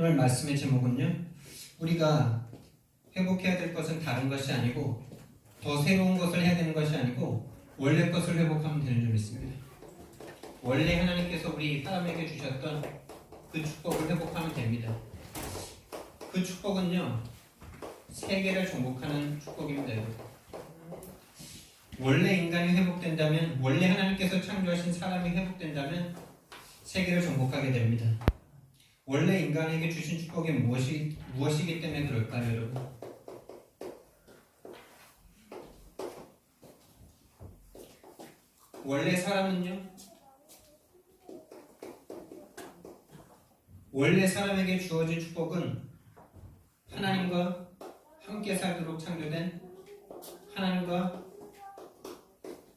오늘 말씀의 제목은요, 우리가 회복해야 될 것은 다른 것이 아니고 더 새로운 것을 해야 되는 것이 아니고 원래 것을 회복하면 되는 줄 믿습니다. 원래 하나님께서 우리 사람에게 주셨던 그 축복을 회복하면 됩니다. 그 축복은요, 세계를 정복하는 축복입니다. 원래 인간이 회복된다면, 원래 하나님께서 창조하신 사람이 회복된다면 세계를 정복하게 됩니다. 원래 인간에게 주신 축복이 무엇이기 때문에 그럴까요, 여러분? 원래 사람은요, 원래 사람에게 주어진 축복은 하나님과 함께 살도록 창조된, 하나님과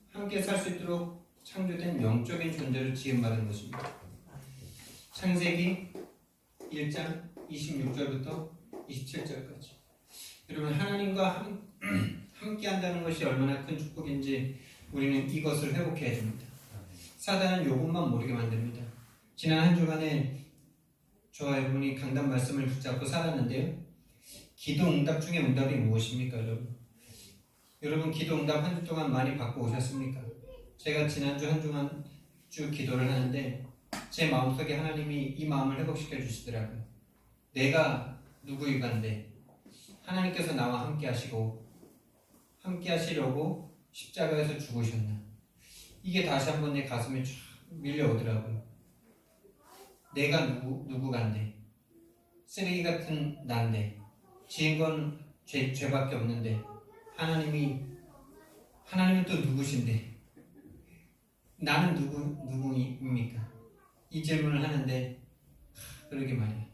함께 살 수 있도록 창조된 영적인 존재를 지음받은 것입니다. 창세기 1장 26절부터 27절까지. 여러분, 하나님과 함께 한다는 것이 얼마나 큰 축복인지 우리는 이것을 회복해야 됩니다. 사단은 이것만 모르게 만듭니다. 지난 한 주간에 저와 여러분이 강단 말씀을 붙잡고 살았는데요, 기도 응답 중에 응답이 무엇입니까, 여러분? 여러분, 기도 응답 한 주 동안 많이 받고 오셨습니까? 제가 지난주 한 주간 쭉 기도를 하는데 제 마음속에 하나님이 이 마음을 회복시켜 주시더라고요. 내가 누구이간데 하나님께서 나와 함께 하시고 함께 하시려고 십자가에서 죽으셨나. 이게 다시 한번 내 가슴에 쫙 밀려오더라고요. 내가 누구간데, 쓰레기 같은 난데, 지은 건 죄밖에 없는데 하나님은 또 누구신데 나는 누구입니까? 이 질문을 하는데, 그러게 말이야.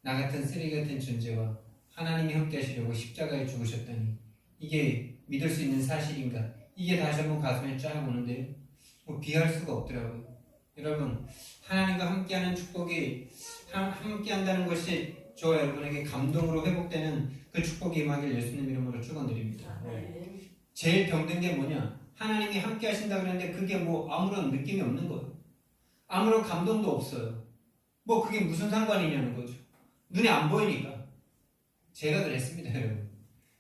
나 같은 쓰레기 같은 존재와 하나님이 함께 하시려고 십자가에 죽으셨다니, 이게 믿을 수 있는 사실인가? 이게 다시 한번 가슴에 쫙 오는데요, 비할 수가 없더라고요. 여러분, 하나님과 함께하는 축복이, 함께한다는 것이 저와 여러분에게 감동으로 회복되는 그 축복이 임하길 예수님 이름으로 축원드립니다. 제일 병든 게 뭐냐? 하나님이 함께 하신다 그랬는데 그게 아무런 느낌이 없는 거예요. 아무런 감동도 없어요. 그게 무슨 상관이냐는 거죠. 눈에 안 보이니까. 제가 그랬습니다, 여러분.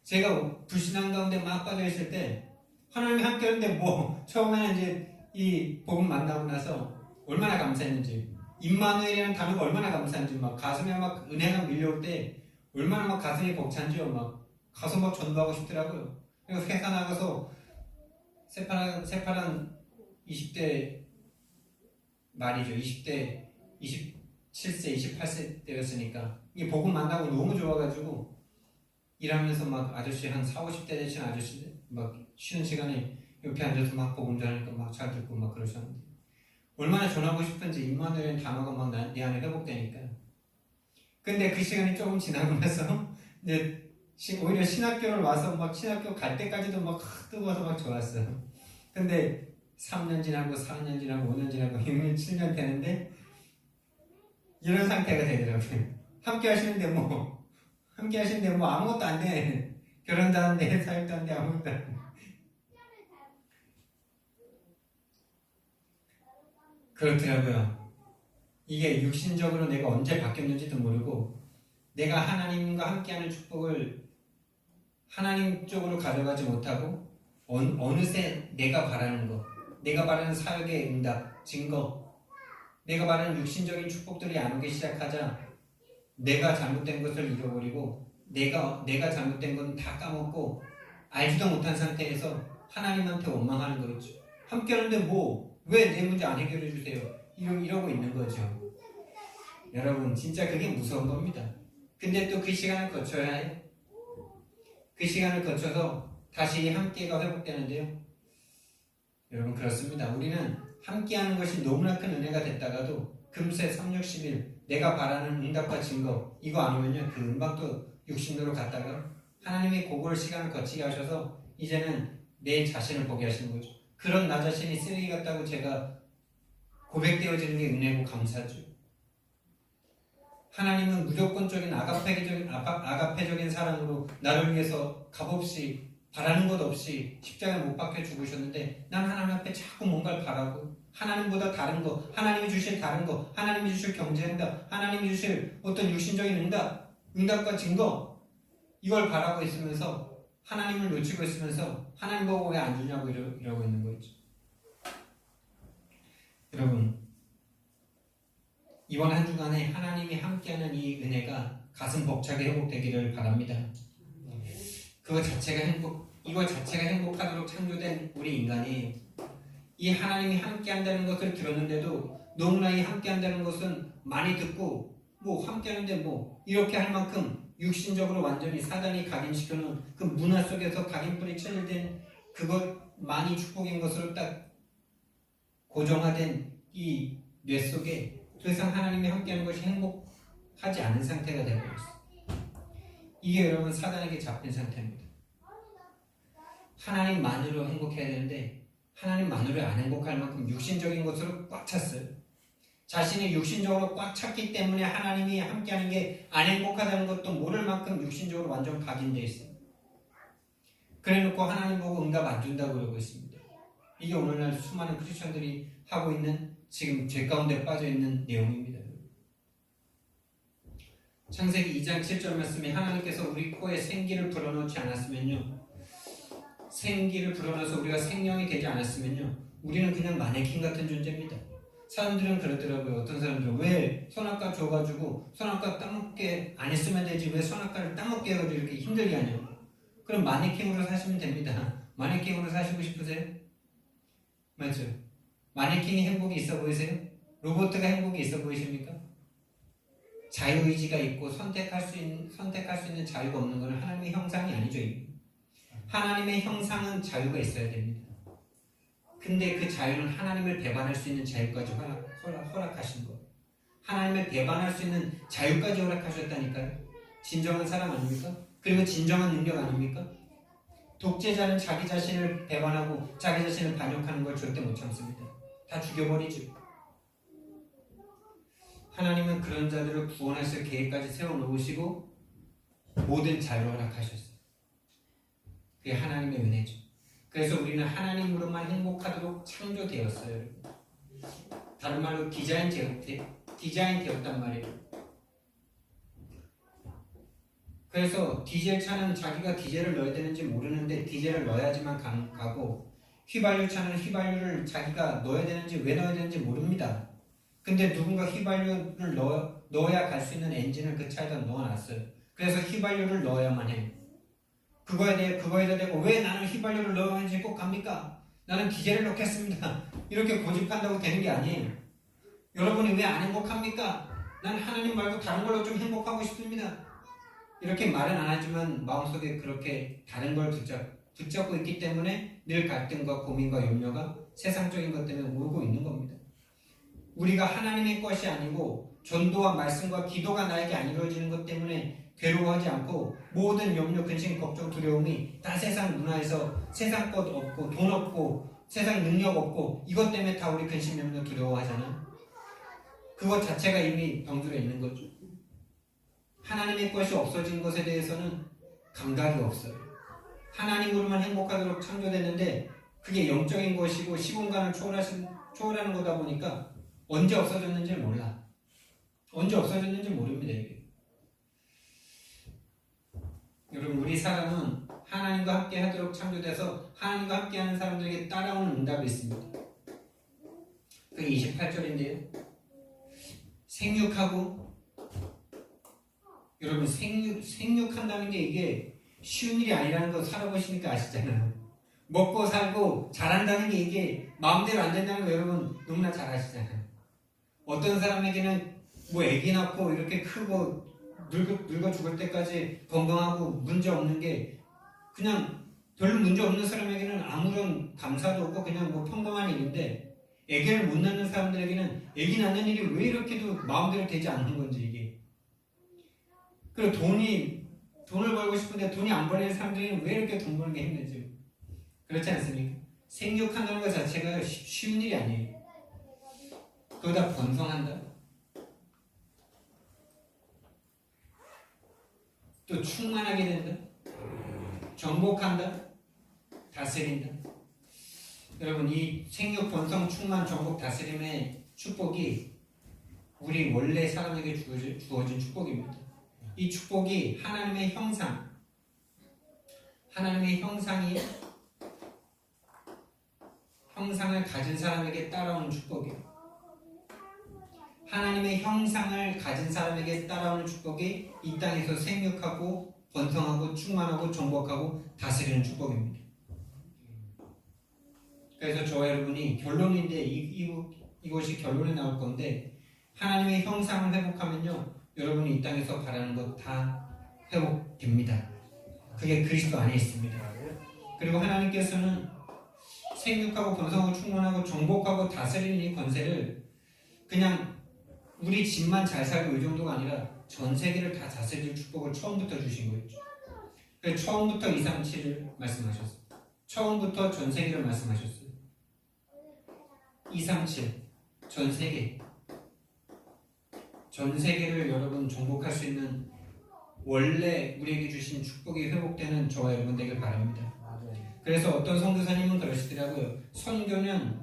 제가 불신앙 가운데 막 빠져 있을 때 하나님이 함께 하는데 처음에는 이제 이 복음 만나고 나서 얼마나 감사했는지, 임마누엘이라는 단어가 얼마나 감사한지, 가슴에 은혜가 밀려올 때 얼마나 가슴이 벅찬지요. 가서 전도하고 싶더라고요. 그래서 회사 나가서 새파란 20대 말이죠. 20대 27세 28세 때였으니까 이 복음 만나고 너무 좋아가지고 일하면서 아저씨 한 40, 50대 되신 아저씨 쉬는 시간에 옆에 앉아서 복음 전하니까 잘 듣고 그러셨는데, 얼마나 전하고 싶은지 임마누엘이라는 단어가 내 안에 회복되니까. 근데 그 시간이 조금 지나고 나서 이제 오히려 신학교를 와서 신학교 갈 때까지도 뜨거워서 좋았어요. 근데 3년 지나고 4년 지나고 5년 지나고 6년 7년 되는데 이런 상태가 되더라고요. 함께 하시는데 아무것도 안 돼. 결혼도 안 돼, 사역도 안 돼, 아무것도 안 돼. 그렇더라고요. 이게 육신적으로 내가 언제 바뀌었는지도 모르고, 내가 하나님과 함께하는 축복을 하나님 쪽으로 가져가지 못하고 어느새 내가 바라는 거, 내가 바라는 사역의 응답, 증거, 내가 바라는 육신적인 축복들이 안 오기 시작하자 내가 잘못된 것을 잃어버리고 내가 잘못된 건 다 까먹고 알지도 못한 상태에서 하나님한테 원망하는 거죠. 함께하는데 왜 내 문제 안 해결해 주세요? 이러고 있는 거죠. 여러분, 진짜 그게 무서운 겁니다. 근데 또 그 시간을 거쳐야 해요. 그 시간을 거쳐서 다시 함께가 회복되는데요, 여러분, 그렇습니다. 우리는 함께하는 것이 너무나 큰 은혜가 됐다가도 금세 360일 내가 바라는 응답과 증거 이거 아니면요, 그 음악도 육신으로 갔다가 하나님이 그걸 시간을 거치게 하셔서 이제는 내 자신을 보게 하시는 거죠. 그런 나 자신이 쓰레기 같다고 제가 고백되어지는 게 은혜고 감사죠. 하나님은 무조건적인 아가페적인 사랑으로 나를 위해서 값없이 바라는 것 없이 십자가에 못 박혀 죽으셨는데 난 하나님 앞에 자꾸 뭔가를 바라고 하나님보다 다른 거, 하나님이 주실 다른 거, 하나님이 주실 경제응답, 하나님이 주실 어떤 육신적인 응답과 증거, 이걸 바라고 있으면서 하나님을 놓치고 있으면서 하나님 보고 왜 안 주냐고 이러고 있는 거죠. 여러분, 이번 한 주간에 하나님이 함께하는 이 은혜가 가슴 벅차게 회복되기를 바랍니다. 이거 자체가 행복하도록 창조된 우리 인간이에요. 이 하나님이 함께한다는 것을 들었는데도 너무나 이 함께한다는 것은 많이 듣고 함께하는데 이렇게 할 만큼 육신적으로 완전히 사단이 각인시켜놓은 그 문화 속에서 각인불이 체질된 그것만이 축복인 것으로 딱 고정화된 이 뇌 속에 더 이상 하나님이 함께하는 것이 행복하지 않은 상태가 되어버렸어요. 이게 여러분 사단에게 잡힌 상태입니다. 하나님만으로 행복해야 되는데 하나님만으로 안 행복할 만큼 육신적인 것으로 꽉 찼어요. 자신이 육신적으로 꽉 찼기 때문에 하나님이 함께하는 게 안 행복하다는 것도 모를 만큼 육신적으로 완전 각인되어 있어요. 그래놓고 하나님 보고 응답 안 준다고 그러고 있습니다. 이게 오늘날 수많은 크리스천들이 하고 있는 지금 죄 가운데 빠져있는 내용입니다. 창세기 2장 7절 말씀에 하나님께서 우리 코에 생기를 불어넣지 않았으면요, 생기를 불어넣어서 우리가 생명이 되지 않았으면요, 우리는 그냥 마네킹 같은 존재입니다. 사람들은 그러더라고요. 어떤 사람들은 왜 선악과 줘가지고 선악과 따먹게 안 했으면 되지 왜 선악과를 따먹게 해가지고 이렇게 힘들게 하냐고. 그럼 마네킹으로 사시면 됩니다. 마네킹으로 사시고 싶으세요? 맞죠? 마네킹이 행복이 있어 보이세요? 로봇가 행복이 있어 보이십니까? 자유의지가 있고 선택할 수 있는 자유가 없는 것은 하나님의 형상이 아니죠. 하나님의 형상은 자유가 있어야 됩니다. 근데 그 자유는 하나님을 배반할 수 있는 자유까지 허락하신 거예요. 하나님을 배반할 수 있는 자유까지 허락하셨다니까요. 진정한 사람 아닙니까? 그리고 진정한 능력 아닙니까? 독재자는 자기 자신을 배반하고 자기 자신을 반역하는 걸 절대 못 참습니다. 다 죽여버리죠. 하나님은 그런 자들을 구원하실 계획까지 세워놓으시고 모든 자유를 허락하셨어요. 그게 하나님의 은혜죠. 그래서 우리는 하나님으로만 행복하도록 창조되었어요. 다른 말로 디자인 되었단 말이에요. 그래서 디젤차는 자기가 디젤을 넣어야 되는지 모르는데 디젤을 넣어야지만 가고, 휘발유차는 휘발유를 자기가 넣어야 되는지 왜 넣어야 되는지 모릅니다. 근데 누군가 휘발유를 넣어야 갈 수 있는 엔진을 그 차에다 넣어놨어요. 그래서 휘발유를 넣어야만 해요. 그거에다 대고 왜 나는 휘발유를 넣어야지 꼭 갑니까? 나는 디젤을 넣겠습니다. 이렇게 고집한다고 되는 게 아니에요. 여러분이 왜 안 행복합니까? 난 하나님 말고 다른 걸로 좀 행복하고 싶습니다. 이렇게 말은 안 하지만 마음속에 그렇게 다른 걸 붙잡고 있기 때문에 늘 갈등과 고민과 염려가 세상적인 것 때문에 오고 있는 겁니다. 우리가 하나님의 것이 아니고 전도와 말씀과 기도가 나에게 안 이루어지는 것 때문에 괴로워하지 않고 모든 염려, 근심, 걱정, 두려움이 다 세상 문화에서 세상 것 없고 돈 없고 세상 능력 없고 이것 때문에 다 우리 근심, 염려, 두려워하잖아요. 그것 자체가 이미 병들어 있는 거죠. 하나님의 것이 없어진 것에 대해서는 감각이 없어요. 하나님으로만 행복하도록 창조됐는데 그게 영적인 것이고 시공간을 초월하는 거다 보니까 언제 없어졌는지 몰라. 언제 없어졌는지 모릅니다. 이게. 여러분, 우리 사람은 하나님과 함께 하도록 창조돼서 하나님과 함께 하는 사람들에게 따라오는 응답이 있습니다. 그게 28절인데요. 생육하고, 여러분 생육한다는 게 이게 쉬운 일이 아니라는 거 살아보시니까 아시잖아요. 먹고 살고 잘한다는 게 이게 마음대로 안 된다는 거 여러분 너무나 잘 아시잖아요. 어떤 사람에게는 아기 낳고 이렇게 크고 늙어 죽을 때까지 건강하고 문제 없는 게 그냥 별로 문제 없는 사람에게는 아무런 감사도 없고 그냥 평범한 일인데, 아기를 못 낳는 사람들에게는 아기 낳는 일이 왜 이렇게도 마음대로 되지 않는 건지 이게. 그리고 돈을 벌고 싶은데 돈이 안 벌리는 사람들에게는 왜 이렇게 돈 버는 게 힘들지? 그렇지 않습니까? 생육한다는 것 자체가 쉬운 일이 아니에요. 그러다 번성한다. 또 충만하게 된다. 정복한다. 다스린다. 여러분 이 생육 번성 충만 정복 다스림의 축복이 우리 원래 사람에게 주어진 축복입니다. 이 축복이 하나님의 형상을 가진 사람에게 따라오는 축복이에요. 하나님의 형상을 가진 사람에게 따라오는 축복이 이 땅에서 생육하고 번성하고 충만하고 정복하고 다스리는 축복입니다. 그래서 저와 여러분이 결론인데 이것이 결론에 나올 건데 하나님의 형상을 회복하면요 여러분이 이 땅에서 바라는 것 다 회복됩니다. 그게 그리스도 안에 있습니다. 그리고 하나님께서는 생육하고 번성하고 충만하고 정복하고 다스리는 이 권세를 그냥 우리 집만 잘 살고 이 정도가 아니라 전 세계를 다 다스릴 축복을 처음부터 주신 거였죠. 그래서 처음부터 2, 3, 7을 말씀하셨어요. 처음부터 전 세계를 말씀하셨어요. 2, 3, 7 전 세계를 여러분 정복할 수 있는 원래 우리에게 주신 축복이 회복되는 저와 여러분 되길 바랍니다. 그래서 어떤 선교사님은 그러시더라고요. 선교는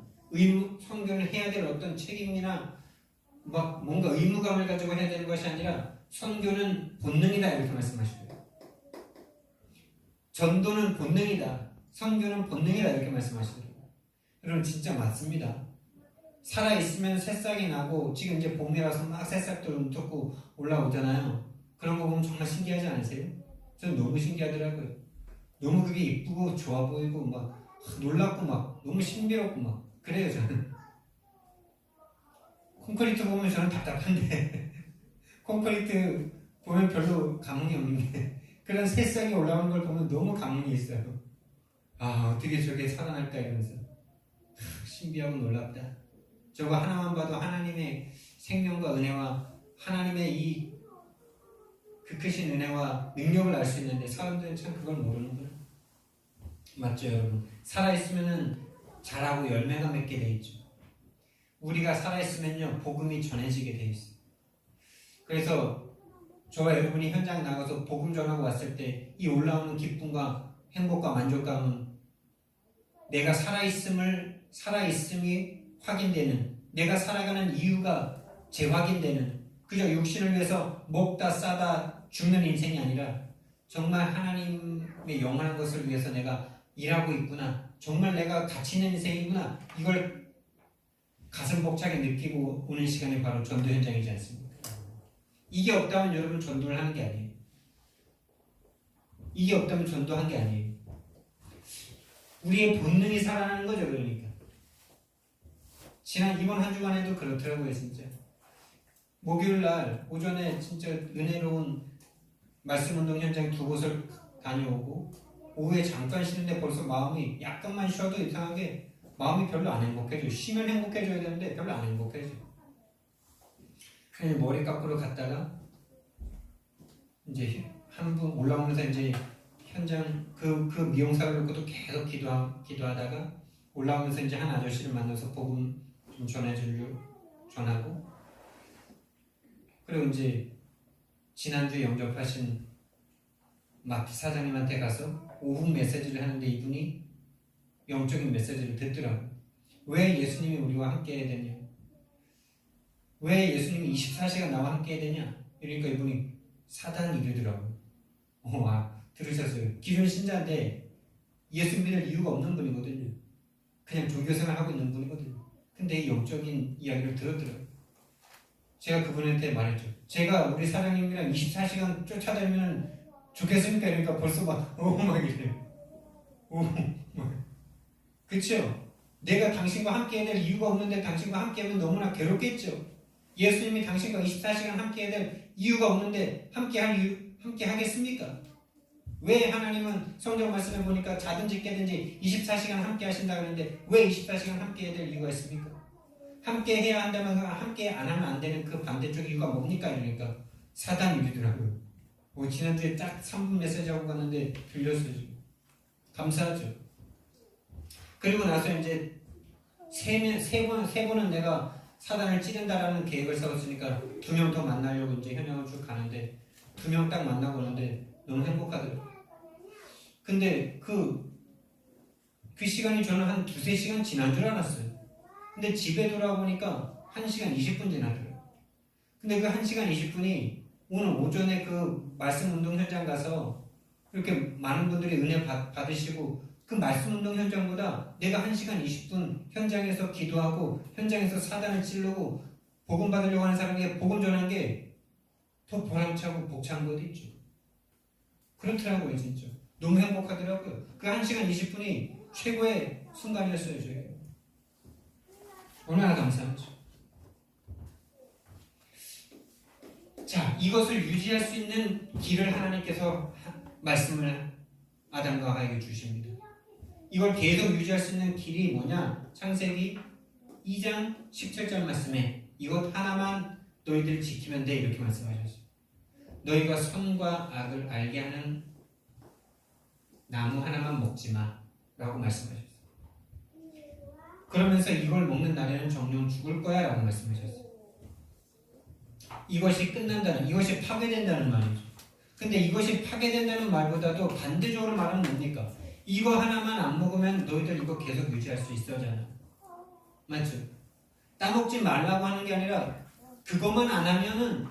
해야 될 어떤 책임이나 막 뭔가 의무감을 가지고 해야 되는 것이 아니라 선교는 본능이다 이렇게 말씀하시고요. 전도는 본능이다. 선교는 본능이다 이렇게 말씀하시더라고요. 여러분 진짜 맞습니다. 살아있으면 새싹이 나고 지금 이제 봄이라서 막 새싹들 움트고 올라오잖아요. 그런 거 보면 정말 신기하지 않으세요? 저는 너무 신기하더라고요. 너무 그게 이쁘고 좋아 보이고 막 놀랍고 막 너무 신비롭고 막 그래요 저는. 콘크리트 보면 저는 답답한데 콘크리트 보면 별로 감흥이 없는데 그런 새싹이 올라오는 걸 보면 너무 감흥이 있어요. 아 어떻게 저게 살아날까 이러면서 신비하고 놀랍다. 저거 하나만 봐도 하나님의 생명과 은혜와 하나님의 이 크신 은혜와 능력을 알 수 있는데 사람들은 참 그걸 모르는 거예요. 맞죠 여러분? 살아있으면 자라고 열매가 맺게 돼 있죠. 우리가 살아있으면요 복음이 전해지게 돼 있어요. 그래서 저와 여러분이 현장에 나가서 복음 전하고 왔을 때 이 올라오는 기쁨과 행복과 만족감은 내가 살아있음이 확인되는, 내가 살아가는 이유가 재확인되는, 그저 육신을 위해서 먹다 싸다 죽는 인생이 아니라 정말 하나님의 영원한 것을 위해서 내가 일하고 있구나, 정말 내가 가치 있는 인생이구나, 이걸 가슴 벅차게 느끼고 오는 시간이 바로 전도 현장이지 않습니까? 이게 없다면 여러분 전도를 하는 게 아니에요. 이게 없다면 전도한 게 아니에요. 우리의 본능이 살아나는 거죠. 그러니까 이번 한 주간에도 그렇더라고요. 진짜 목요일날 오전에 진짜 은혜로운 말씀운동 현장 2곳을 다녀오고 오후에 잠깐 쉬는데 벌써 마음이 약간만 쉬어도 이상하게 마음이 별로 안 행복해져요. 쉬면 행복해져야 되는데 별로 안 행복해져요. 그냥 머리 깎으러 갔다가 이제 한 분 올라오면서 이제 현장 그 미용사를 놓고도 계속 기도하다가 올라오면서 이제 한 아저씨를 만나서 복음 좀 전하고 그리고 이제 지난주에 영접하신 마트 사장님한테 가서 오후 메시지를 하는데 이분이 영적인 메시지를 듣더라고요. 왜 예수님이 우리와 함께 해야 되냐? 왜 예수님이 24시간 나와 함께 해야 되냐? 그러니까 이분이 사단이 이러더라고요. 들으셨어요? 기존 신자인데 예수 믿을 이유가 없는 분이거든요. 그냥 종교생활 하고 있는 분이거든요. 근데 이 영적인 이야기를 들었더라고요. 제가 그분한테 말했죠. 제가 우리 사장님이랑 24시간 쫓아다니면 좋겠습니까? 그러니까 벌써 막 이래요. 그쵸? 내가 당신과 함께 해야 될 이유가 없는데 당신과 함께 하면 너무나 괴롭겠죠? 예수님이 당신과 24시간 함께 해야 될 이유가 없는데 함께 하겠습니까? 왜 하나님은 성경 말씀에 보니까 자든지 깨든지 24시간 함께 하신다 그러는데 왜 24시간 함께 해야 될 이유가 있습니까? 함께 해야 한다면 함께 안 하면 안 되는 그 반대쪽 이유가 뭡니까? 이러니까 사단이 이러더라고요. 지난주에 딱 3분 메시지하고 갔는데 들렸어요. 감사하죠. 그리고 나서 이제 세 번은 내가 사단을 찌른다라는 계획을 세웠으니까 2명 더 만나려고 이제 현장을 쭉 가는데 2명 딱 만나고 오는데 너무 행복하더라고요. 근데 그 그 시간이 저는 한 두세 시간 지난 줄 알았어요. 근데 집에 돌아보니까 1시간 20분 지나더라고요. 근데 그 1시간 20분이 오늘 오전에 그 말씀 운동 현장 가서 이렇게 많은 분들이 은혜 받으시고 그 말씀 운동 현장보다 내가 1시간 20분 현장에서 기도하고 현장에서 사단을 찌르고 복음 받으려고 하는 사람에게 복음 전한 게 더 보람차고 벅찬 것도 있죠. 그렇더라고요, 진짜. 너무 행복하더라고요. 그 1시간 20분이 최고의 순간이었어요, 저에게. 얼마나 감사하죠. 자, 이것을 유지할 수 있는 길을 하나님께서 말씀을 아담과 하에게 주십니다. 이걸 계속 유지할 수 있는 길이 뭐냐? 창세기 2장 17절 말씀에 이것 하나만 너희들 지키면 돼, 이렇게 말씀하셨어요. 너희가 선과 악을 알게 하는 나무 하나만 먹지 마 라고 말씀하셨어요. 그러면서 이걸 먹는 날에는 정령 죽을 거야 라고 말씀하셨어요. 이것이 끝난다는, 이것이 파괴된다는 말이죠. 근데 이것이 파괴된다는 말보다도 반대적으로 말하면 뭡니까? 이거 하나만 안 먹으면 너희들 이거 계속 유지할 수 있어잖아. 맞죠? 따먹지 말라고 하는 게 아니라 그것만 안 하면은,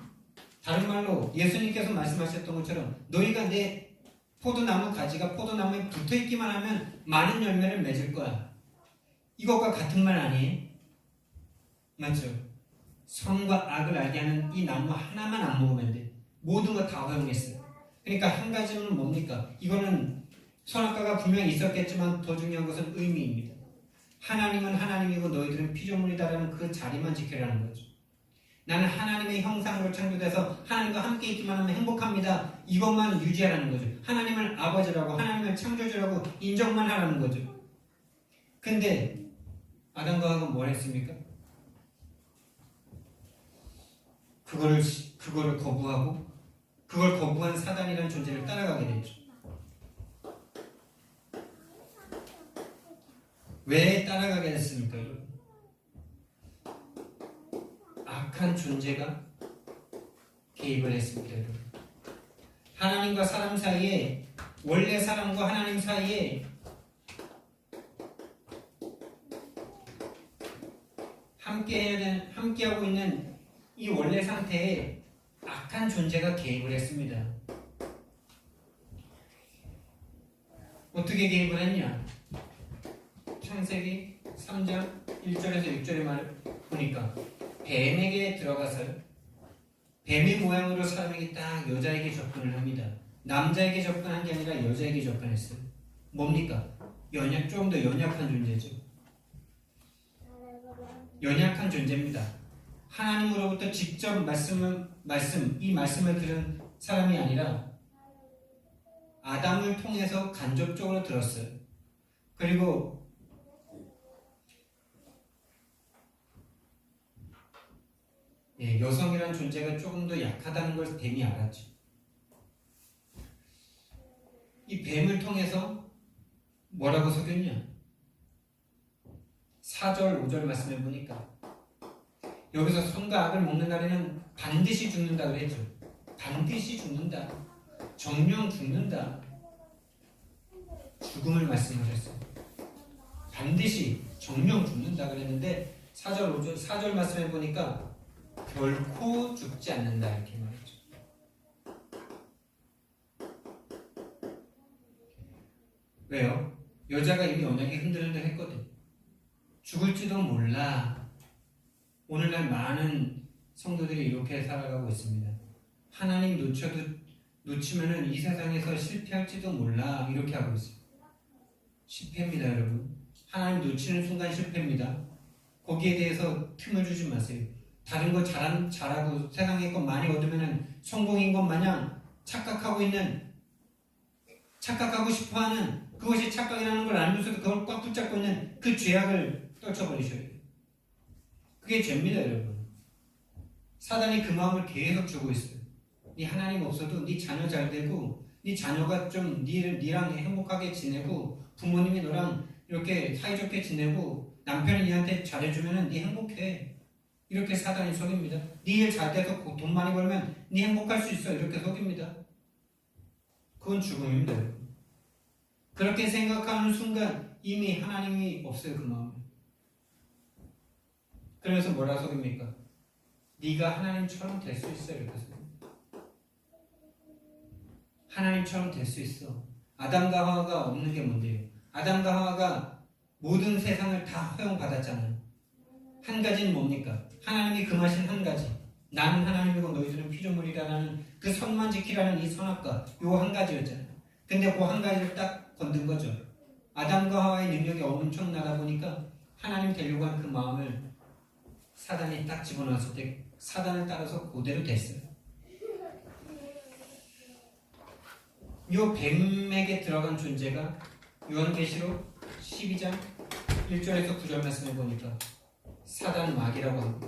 다른 말로 예수님께서 말씀하셨던 것처럼 너희가 내 포도나무 가지가 포도나무에 붙어있기만 하면 많은 열매를 맺을 거야. 이것과 같은 말 아니에요? 맞죠? 선과 악을 알게 하는 이 나무 하나만 안 먹으면 돼. 모든 거 다 허용했어요. 그러니까 한 가지는 뭡니까? 이거는 선악과가 분명히 있었겠지만 더 중요한 것은 의미입니다. 하나님은 하나님이고 너희들은 피조물이다라는 그 자리만 지켜라는 거죠. 나는 하나님의 형상으로 창조돼서 하나님과 함께 있기만 하면 행복합니다. 이것만 유지하라는 거죠. 하나님을 아버지라고, 하나님을 창조주라고 인정만 하라는 거죠. 근데 아담과 하와가 뭘 했습니까? 그거를 거부하고 그걸 거부한 사단이라는 존재를 따라가게 됐죠. 왜 따라가게 됐습니까, 여러분? 악한 존재가 개입을 했습니다, 여러분. 하나님과 사람 사이에, 원래 사람과 하나님 사이에 함께하고 있는 이 원래 상태에 악한 존재가 개입을 했습니다. 어떻게 개입을 했냐? 창세기 3장 1절에서 6절의 말을 보니까 뱀에게 들어가서요. 뱀의 모양으로 사람에게 딱 여자에게 접근을 합니다. 남자에게 접근한 게 아니라 여자에게 접근했어요. 뭡니까? 조금 더 연약한 존재죠. 연약한 존재입니다. 하나님으로부터 직접 이 말씀을 들은 사람이 아니라 아담을 통해서 간접적으로 들었어요. 그리고 여성이라는 존재가 조금 더 약하다는 걸 뱀이 알았죠. 이 뱀을 통해서 뭐라고 속였냐? 4절, 5절 말씀해 보니까 여기서 선과 악을 먹는 날에는 반드시 죽는다 그랬죠. 반드시 죽는다. 정령 죽는다. 죽음을 말씀하셨어요. 반드시 정령 죽는다 그랬는데 4절, 5절, 4절 말씀해 보니까 결코 죽지 않는다 이렇게 말했죠. 왜요? 여자가 이미 언약이 흔들흔들 했거든. 죽을지도 몰라. 오늘날 많은 성도들이 이렇게 살아가고 있습니다. 하나님 놓치면은 이 세상에서 실패할지도 몰라 이렇게 하고 있어요. 실패입니다, 여러분. 하나님 놓치는 순간 실패입니다. 거기에 대해서 틈을 주지 마세요. 다른 거 잘하고 세상의 것 많이 얻으면은 성공인 것 마냥 착각하고 싶어하는 그것이 착각이라는 걸 알면서도 그걸 꽉 붙잡고 있는 그 죄악을 떨쳐버리셔야 돼요. 그게 죄입니다, 여러분. 사단이 그 마음을 계속 주고 있어요. 네 하나님 없어도 네 자녀 잘 되고 네 자녀가 좀 네랑 행복하게 지내고 부모님이 너랑 이렇게 사이좋게 지내고 남편이 네한테 잘해주면은 네 행복해. 이렇게 사단이 속입니다. 네 일 잘 돼서 돈 많이 벌면 네 행복할 수 있어. 이렇게 속입니다. 그건 죽음입니다, 여러분. 그렇게 생각하는 순간 이미 하나님이 없어요, 그 마음에. 그래서 뭐라 속입니까? 네가 하나님처럼 될 수 있어, 이렇게 속입니다. 하나님처럼 될 수 있어. 아담과 하와가 없는 게 뭔데요? 아담과 하와가 모든 세상을 다 허용받았잖아요. 한 가지는 뭡니까? 하나님이 금하신 한 가지. 나는 하나님이고 너희들은 피조물이라는 그 선만 지키라는 이 선악과 요 한 가지였잖아요. 근데 그 한 가지를 딱 건든 거죠. 아담과 하와의 능력이 엄청나다 보니까 하나님 되려고 한 그 마음을 사단이 딱 집어넣었을 때 사단을 따라서 그대로 됐어요. 요 뱀에게 들어간 존재가 요한계시록 12장 1절에서 9절 말씀해 보니까 사단 마귀라고 합니다.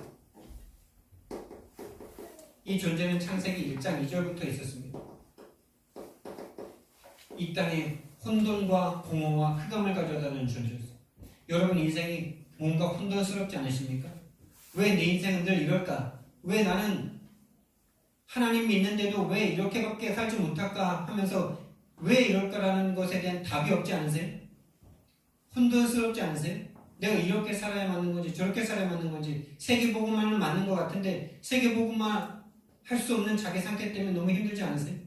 이 존재는 창세기 1장 2절부터 있었습니다. 이 땅에 혼돈과 공허와 흑암을 가져다주는 존재였어요. 여러분 인생이 뭔가 혼돈스럽지 않으십니까? 왜 내 인생은 늘 이럴까? 왜 나는 하나님 믿는데도 왜 이렇게밖에 살지 못할까 하면서 왜 이럴까라는 것에 대한 답이 없지 않으세요? 혼돈스럽지 않으세요? 내가 이렇게 살아야 맞는 건지 저렇게 살아야 맞는 건지 세계복음만은 맞는 것 같은데 세계복음만 할 수 없는 자기 상태 때문에 너무 힘들지 않으세요?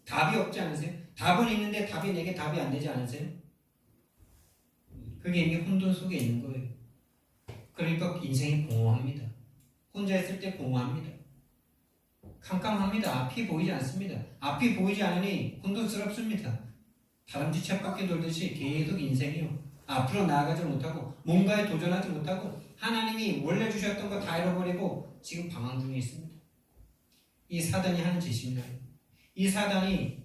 답이 없지 않으세요? 답은 있는데 답이 내게 답이 안 되지 않으세요? 그게 이미 혼돈 속에 있는 거예요. 그러니까 인생이 공허합니다. 혼자 있을 때 공허합니다. 캄캄합니다. 앞이 보이지 않습니다. 앞이 보이지 않으니 혼돈스럽습니다. 다람쥐 쳇바퀴 돌듯이 계속 인생이요. 앞으로 나아가지 못하고 뭔가에 도전하지 못하고 하나님이 원래 주셨던 거 다 잃어버리고 지금 방황 중에 있습니다. 이 사단이 하는 짓입니다. 이 사단이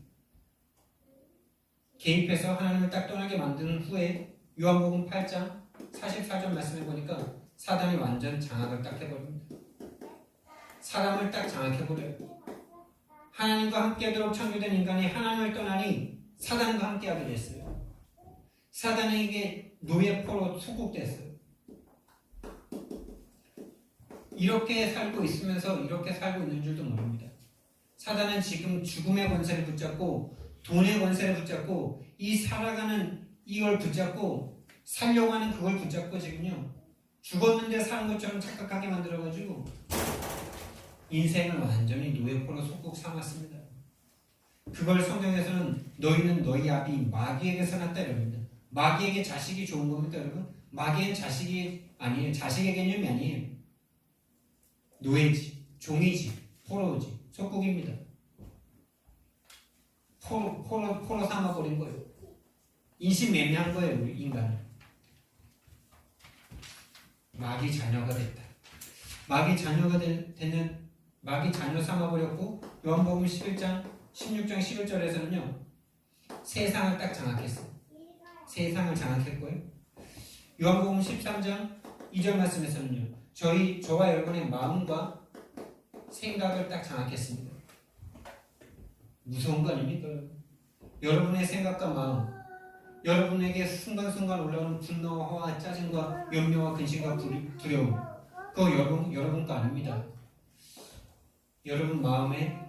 개입해서 하나님을 딱 떠나게 만든 후에 요한복음 8장 44절 말씀해 보니까 사단이 완전 장악을 딱 해버립니다. 사람을 딱 장악해버려요. 하나님과 함께하도록 창조된 인간이 하나님을 떠나니 사단과 함께하게 됐어요. 사단에게 노예포로 소국됐어요. 이렇게 살고 있으면서 이렇게 살고 있는 줄도 모릅니다. 사단은 지금 죽음의 권세를 붙잡고 돈의 권세를 붙잡고 이 살아가는 이걸 붙잡고 살려고 하는 그걸 붙잡고 지금요 죽었는데 사는 것처럼 착각하게 만들어가지고 인생을 완전히 노예포로 속국 삼았습니다. 그걸 성경에서는 너희는 너희 아비 마귀에게서 났다 이럽니다. 마귀에게 자식이 좋은 겁니까 여러분? 마귀는 자식이 아니에요. 자식의 개념이 아니에요. 노예지, 종이지, 포로지, 속국입니다. 포로 삼아버린 거예요. 인신매매한 거예요, 우리 인간을. 마귀 자녀가 됐다. 마귀 자녀가 되는 마귀 자녀 삼아버렸고 요한복음 11장 16장 11절에서는요 세상을 딱 장악했어요. 세상을 장악했고요. 요한복음 13장 2절 말씀에서는요 저와 여러분의 마음과 생각을 딱 장악했습니다. 무서운 거 아닙니까? 여러분의 생각과 마음, 여러분에게 순간순간 올라오는 분노와 짜증과 염려와 근심과 두려움, 그거 여러분 거 아닙니다. 여러분 마음에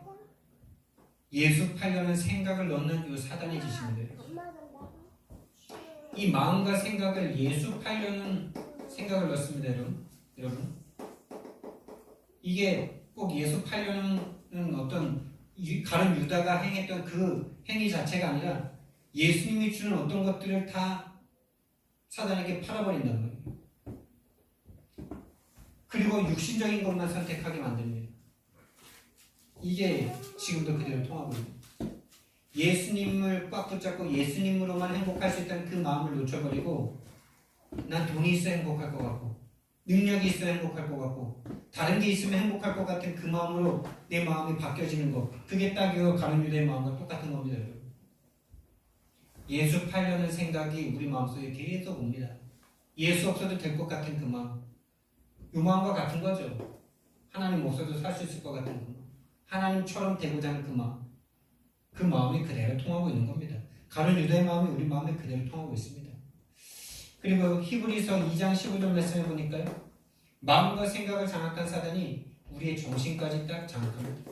예수 팔려는 생각을 넣는 이 사단의 짓입니다. 이 마음과 생각을 예수 팔려는 생각을 넣습니다, 여러분. 이게 꼭 예수 팔려는 어떤 가룟 유다가 행했던 그 행위 자체가 아니라 예수님이 주는 어떤 것들을 다 사단에게 팔아버린다는 거예요. 그리고 육신적인 것만 선택하게 만듭니다. 이게 지금도 그대로 통하고 있습니다. 예수님을 꽉 붙잡고 예수님으로만 행복할 수 있다는 그 마음을 놓쳐버리고 난 돈이 있어야 행복할 것 같고 능력이 있어야 행복할 것 같고 다른 게 있으면 행복할 것 같은 그 마음으로 내 마음이 바뀌어지는 것, 그게 딱 이거 가룟 유다의 마음과 똑같은 겁니다. 여러분. 예수 팔려는 생각이 우리 마음속에 계속 옵니다. 예수 없어도 될 것 같은 그 마음, 이 마음과 같은 거죠. 하나님 없어도 살 수 있을 것 같은 그 마음, 하나님처럼 되고자 하는 그 마음, 그 마음이 그대로 통하고 있는 겁니다. 가룟 유다의 마음이 우리 마음에 그대로 통하고 있습니다. 그리고 히브리서 2장 15절 말씀해 보니까요, 마음과 생각을 장악한 사단이 우리의 정신까지 딱 장악합니다.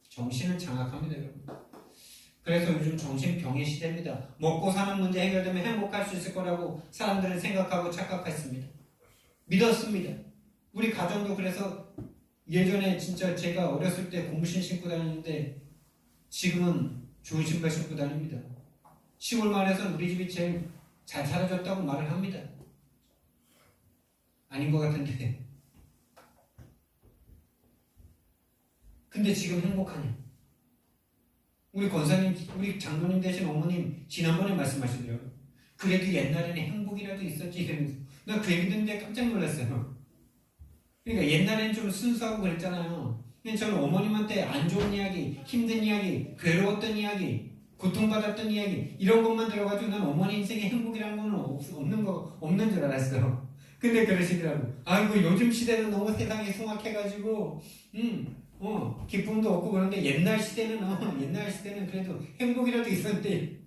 정신을 장악합니다, 여러분. 그래서 요즘 정신병의 시대입니다. 먹고 사는 문제 해결되면 행복할 수 있을 거라고 사람들은 생각하고 착각했습니다. 믿었습니다. 우리 가정도 그래서 예전에 진짜 제가 어렸을 때 고무신 신고 다녔는데 지금은 좋은 신발 신고 다닙니다. 시골 마을에서는 우리 집이 제일 잘 살아졌다고 말을 합니다. 아닌 것 같은데. 근데 지금 행복하냐? 우리 권사님, 우리 장로님 되신 어머님 지난번에 말씀하시더라고요. 그래도 옛날에는 행복이라도 있었지 이러면서 나 그 얘기 듣는데 깜짝 놀랐어요. 그러니까 옛날에는 좀 순수하고 그랬잖아요. 근데 저는 어머님한테 안 좋은 이야기, 힘든 이야기, 괴로웠던 이야기, 고통받았던 이야기 이런 것만 들어가지고 난 어머니 인생에 행복이라는 건 없는 줄 알았어요. 근데 그러시더라고. 아이고 요즘 시대는 너무 세상이 흉악해가지고 기쁨도 없고 그런데 옛날 시대는 그래도 행복이라도 있었는데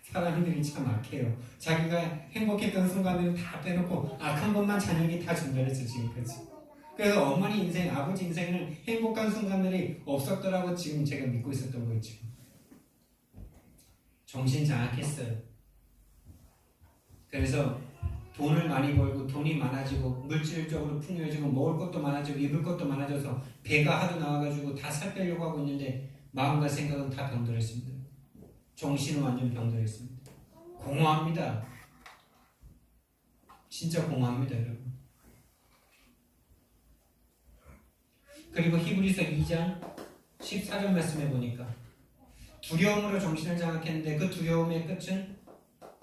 사람들이 참 악해요. 자기가 행복했던 순간을 다 빼놓고 악한 것만 자녀에게 다 전달했어 지금까지. 그래서 어머니 인생, 아버지 인생에는 행복한 순간들이 없었더라고 지금 제가 믿고 있었던 거 있죠. 정신 장악했어요. 그래서 돈을 많이 벌고 돈이 많아지고 물질적으로 풍요해지고 먹을 것도 많아지고 입을 것도 많아져서 배가 하도 나와가지고 다 살 빼려고 하고 있는데 마음과 생각은 다 병들었습니다. 정신은 완전 병들었습니다. 공허합니다. 진짜 공허합니다, 여러분. 그리고 히브리서 2장 14절 말씀해 보니까 두려움으로 정신을 장악했는데 그 두려움의 끝은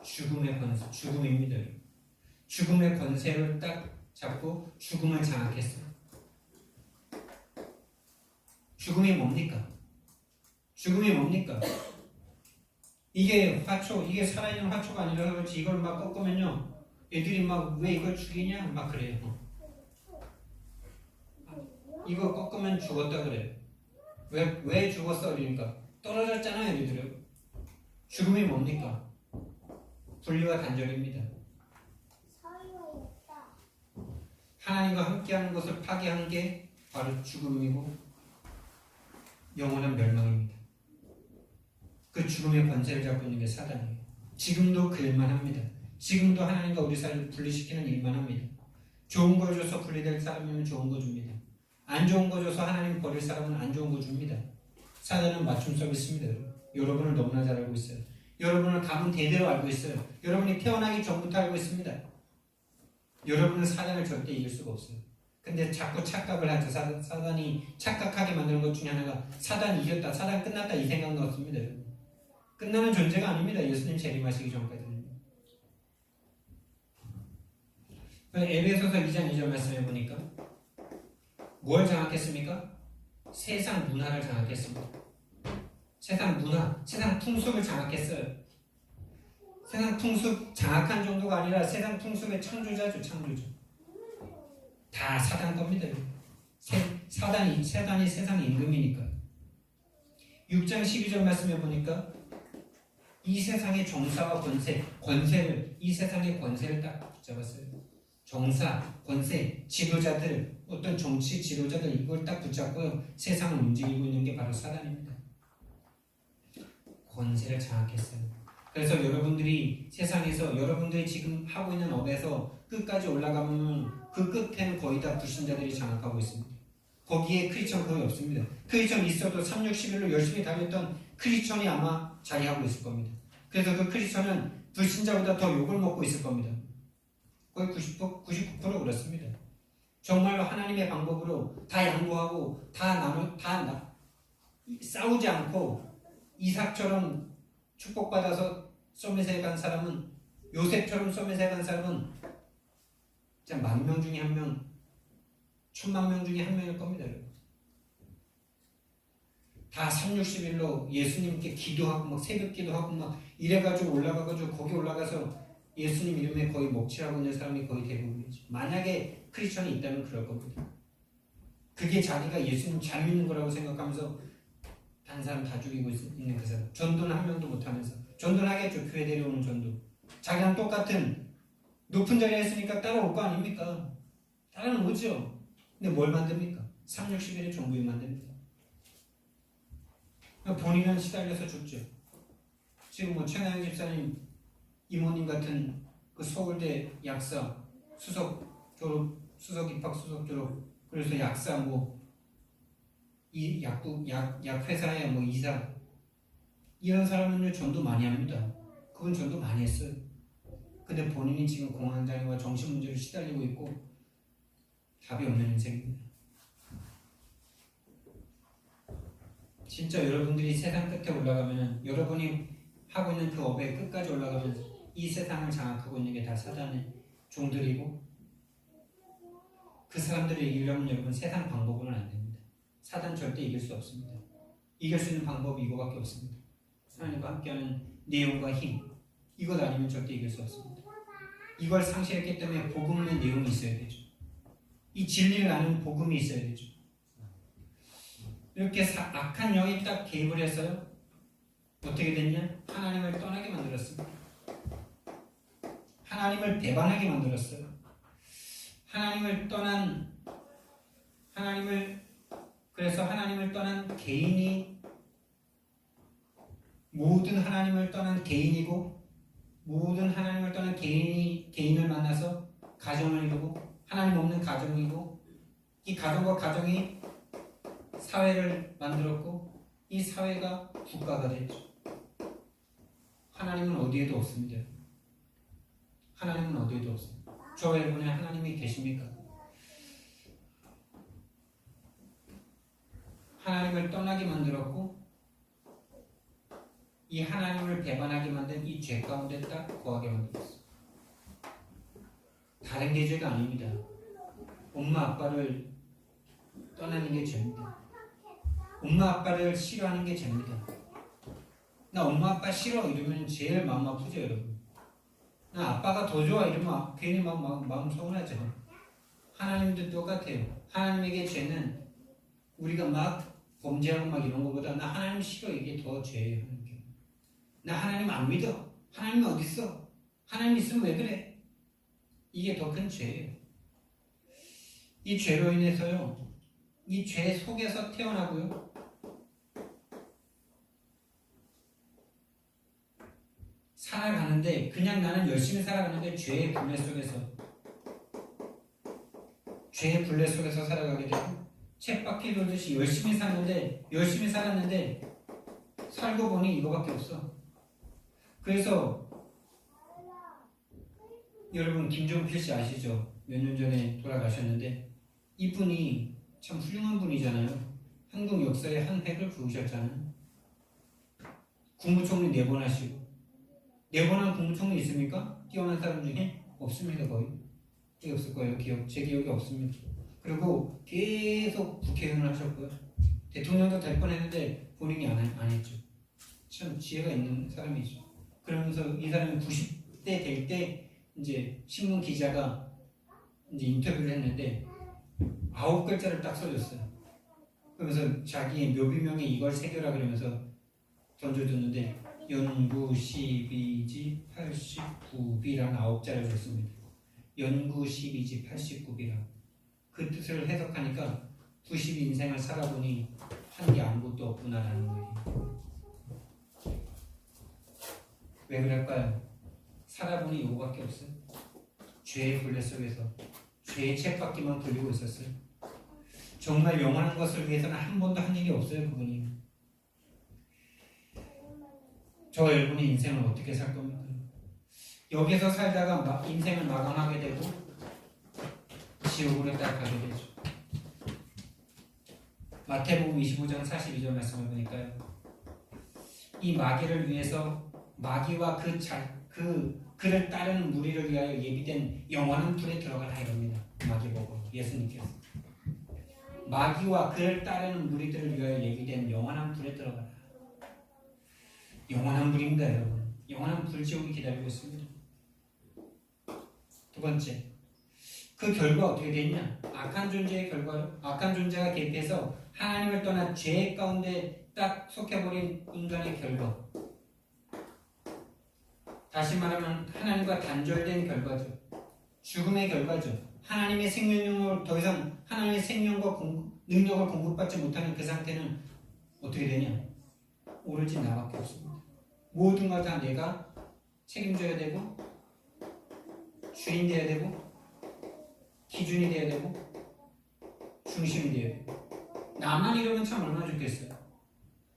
죽음의 권세, 죽음입니다. 죽음의 권세를 딱 잡고 죽음을 장악했어요. 죽음이 뭡니까? 죽음이 뭡니까? 이게 화초, 이게 살아있는 화초가 아니라 그렇지 이걸 막 꺾으면요 애들이 막 왜 이걸 죽이냐? 막 그래요. 이거 꺾으면 죽었다 그래요. 왜 죽었어? 그러니까 떨어졌잖아요 애들은. 죽음이 뭡니까? 분리와 단절입니다. 하나님과 함께하는 것을 파괴한 게 바로 죽음이고 영원한 멸망입니다. 그 죽음의 권세를 잡고 있는 게 사단이에요. 지금도 그 일만 합니다. 지금도 하나님과 우리 사이를 분리시키는 일만 합니다. 좋은 거 줘서 분리될 사람이면 좋은 거 줍니다. 안 좋은 거 줘서 하나님 버릴 사람은 안 좋은 거 줍니다. 사단은 맞춤 서비스입니다. 여러분을 너무나 잘 알고 있어요. 여러분을 가문 대대로 알고 있어요. 여러분이 태어나기 전부터 알고 있습니다. 여러분은 사단을 절대 이길 수가 없어요. 근데 자꾸 착각을 하죠. 사단이 착각하게 만드는 것 중에 하나가 사단 이겼다, 사단 끝났다 이 생각은 없습니다. 끝나는 존재가 아닙니다. 예수님 재림하시기 전까지는. 에베소서 2장 2절 말씀해 보니까 뭘 장악했습니까? 세상 문화를 장악했습니다. 세상 문화, 세상 풍습을 장악했어요. 세상 풍습 장악한 정도가 아니라 세상 풍습의 창조자죠, 창조자. 다 사단 겁니다. 사단이 세상의 임금이니까. 6장 12절 말씀해 보니까 이 세상의 정사와 권세를 이 세상의 권세를 딱 붙잡았어요. 정사, 권세, 지도자들, 어떤 정치 지도자들 이걸 딱 붙잡고요. 세상을 움직이고 있는 게 바로 사단입니다. 권세를 장악했어요. 그래서 여러분들이 세상에서 여러분들이 지금 하고 있는 업에서 끝까지 올라가면 그 끝에는 거의 다 불신자들이 장악하고 있습니다. 거기에 크리스천 거의 없습니다. 크리스천 있어도 3, 6, 11로 열심히 달렸던 크리스천이 아마 자리하고 있을 겁니다. 그래서 그 크리스천은 불신자보다 더 욕을 먹고 있을 겁니다. 거의 99% 그렇습니다. 정말로 하나님의 방법으로 다 양보하고 싸우지 않고 이삭처럼 축복받아서 소메세에 간 사람은 요셉처럼 소메세에 간 사람은 진짜 10,000명 중에 1명, 10,000,000명 중에 1명일 겁니다. 다 3, 60일로 예수님께 기도하고 막 새벽 기도하고 막 이래가지고 올라가가지고 거기 올라가서 예수님 이름에 거의 먹칠하고 있는 사람이 거의 대부분이죠. 만약에 크리스천이 있다면 그럴 겁니다. 그게 자기가 예수님 잘 믿는 거라고 생각하면서 다른 사람 다 죽이고 있는 그 사람. 전도는 한 명도 못하면서. 전도는 하겠죠. 교회 데려오는 전도. 자기랑 똑같은 높은 자리에 있으니까 따라올 거 아닙니까? 따라는 오죠. 근데 뭘 만듭니까? 3, 60일에 종교인 만듭니다. 본인은 시달려서 죽죠. 지금 뭐 최나영 집사님 이모님 같은 그 서울대 약사 수석 졸업, 수석 입학 수석 졸업, 그래서 약사 뭐 이 약 회사에 뭐 이사, 이런 사람은요 전도 많이 합니다. 그분 전도 많이 했어요. 근데 본인이 지금 공황장애와 정신 문제로 시달리고 있고 답이 없는 인생입니다. 진짜 여러분들이 세상 끝에 올라가면, 여러분이 하고 있는 그 업의 끝까지 올라가면 이 세상을 장악하고 있는 게 다 사단의 종들이고, 그 사람들을 이기려면 여러분 세상 방법으로는 안 됩니다. 사단 절대 이길 수 없습니다. 이길 수 있는 방법이 이거밖에 없습니다. 하나님과 함께하는 내용과 힘, 이것 아니면 절대 이길 수 없습니다. 이걸 상실했기 때문에 복음의 내용이 있어야 되죠. 이 진리를 아는 복음이 있어야 되죠. 이렇게 악한 영이 딱 개입을 했어요. 어떻게 됐냐? 하나님을 떠나게 만들었습니다. 하나님을 배반하게 만들었어요. 그래서 하나님을 떠난 개인이, 모든 하나님을 떠난 개인이고, 모든 하나님을 떠난 개인을 만나서 가정을 이루고, 하나님 없는 가정이고, 이 가정과 가정이 사회를 만들었고, 이 사회가 국가가 됐죠. 하나님은 어디에도 없습니다. 하나님은 어디에도 없습니다. 저 여러분의 하나님이 계십니까? 하나님을 떠나게 만들었고, 이 하나님을 배반하게 만든 이 죄 가운데 딱 거하게 만들었어요. 다른 게 죄가 아닙니다. 엄마 아빠를 떠나는 게 죄입니다. 엄마 아빠를 싫어하는 게 죄입니다. 나 엄마 아빠 싫어 이러면 제일 마음 아프죠, 여러분. 나 아빠가 더 좋아 이러면 괜히 마음 서운하죠. 하나님도 똑같아요. 하나님에게 죄는 우리가 막 범죄하고 막 이런 것보다 나 하나님 싫어 이게 더 죄예요. 나 하나님 안 믿어. 하나님 어디 있어? 하나님 있으면 왜 그래? 이게 더 큰 죄예요. 이 죄로 인해서요, 이 죄 속에서 태어나고요, 살아가는데, 그냥 나는 열심히 살아가는데 죄의 굴레 속에서 살아가게 되고, 쳇바퀴 돌듯이 열심히 살았는데 살고 보니 이거밖에 없어. 그래서 여러분 김종필 씨 아시죠? 몇 년 전에 돌아가셨는데 이분이 참 훌륭한 분이잖아요. 한국 역사의 한 획을 그으셨잖아요. 국무총리 4번 하시고, 4번 한 국무총리 있습니까? 뛰어난 사람 중에? 없습니다. 거의 없을 거예요. 제 기억이 없습니다. 그리고 계속 국회의원을 하셨고요. 대통령도 될 뻔했는데 본인이 안 했죠. 참 지혜가 있는 사람이죠. 그러면서 이 사람이 90대 될 때 이제 신문 기자가 이제 인터뷰를 했는데 9글자를 딱 써줬어요. 그러면서 자기의 묘비명에 이걸 새겨라 그러면서 던져줬는데 연구 12지 89비라는 9자를 줬습니다. 연구 12지 89비라. 그 뜻을 해석하니까 90인생을 살아보니 한 게 아무것도 없구나라는 거예요. 왜 그럴까요? 살아보니 이거밖에 없어요. 죄의 굴레 속에서 죄의 쳇바퀴만 돌리고 있었어요. 정말 영원한 것을 위해서는 한 번도 한 일이 없어요. 그분이. 저 여러분의 인생을 어떻게 살 겁니까? 여기서 살다가 인생을 마감하게 되고 지옥으로 딱 가게 되죠. 마태복음 25장 42절 말씀을 보니까요, 이 마귀를 위해서, 마귀와 그를 따르는 무리를 위하여 예비된 영원한 불에 들어가라 이럽니다. 마귀 보고 예수님께서 마귀와 그를 따르는 무리들을 위하여 예비된 영원한 불에 들어가라. 영원한 불입니다, 여러분. 영원한 불지옥이 기다리고 있습니다. 두 번째, 그 결과 어떻게 되냐? 악한 존재의 결과로, 악한 존재가 개입해서 하나님을 떠나 죄 가운데 딱 속해버린 인간의 결과, 다시 말하면 하나님과 단절된 결과죠. 죽음의 결과죠. 하나님의 생명력을 더 이상 하나님의 생명과 능력을 공급받지 못하는 그 상태는 어떻게 되냐? 오로지 나밖에 없습니다. 모든 걸 다 내가 책임져야 되고 주인 돼야 되고 기준이 돼야 되고 중심이 돼야 되고 나만 이러면 참 얼마나 좋겠어요.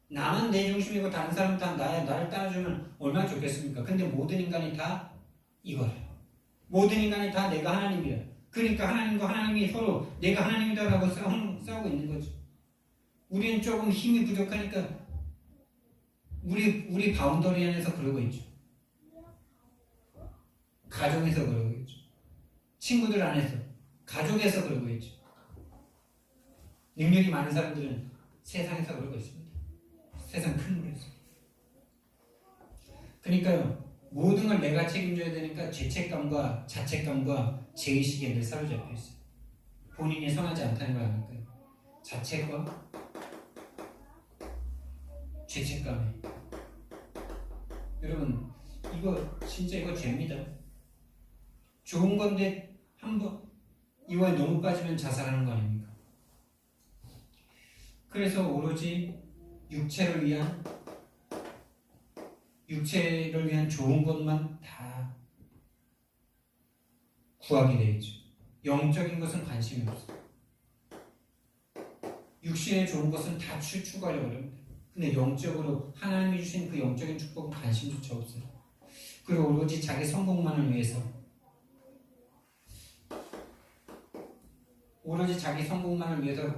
나만 내 중심이고 다른 사람 다 나를 따라주면 얼마나 좋겠습니까? 근데 모든 인간이 다 이거예요. 모든 인간이 다 내가 하나님이야. 그러니까 하나님과 하나님이 서로 내가 하나님이다라고 싸우고 있는 거죠. 우리는 조금 힘이 부족하니까 우리 바운더리 안에서 그러고 있죠. 가정에서 그러고 있죠. 친구들 안에서, 가족에서 그러고 있죠. 능력이 많은 사람들은 세상에서 그러고 있습니다. 세상 큰 물에서. 그러니까요, 모든 걸 내가 책임져야 되니까 죄책감과 자책감과 죄의식에 늘 사로잡혀 있어요. 본인이 성하지 않다는 걸 아니까요. 자책과 죄책감에. 여러분, 진짜 이거 죄입니다. 좋은 건데 한번 이거에 너무 빠지면 자살하는 거 아닙니까? 그래서 오로지 육체를 위한 좋은 것만 다 구하게 되어 있죠. 영적인 것은 관심이 없어요. 육신에 좋은 것은 다 추구하려고 합니다. 근데 영적으로 하나님이 주신 그 영적인 축복은 관심조차 없어요. 그리고 오로지 자기 성공만을 위해서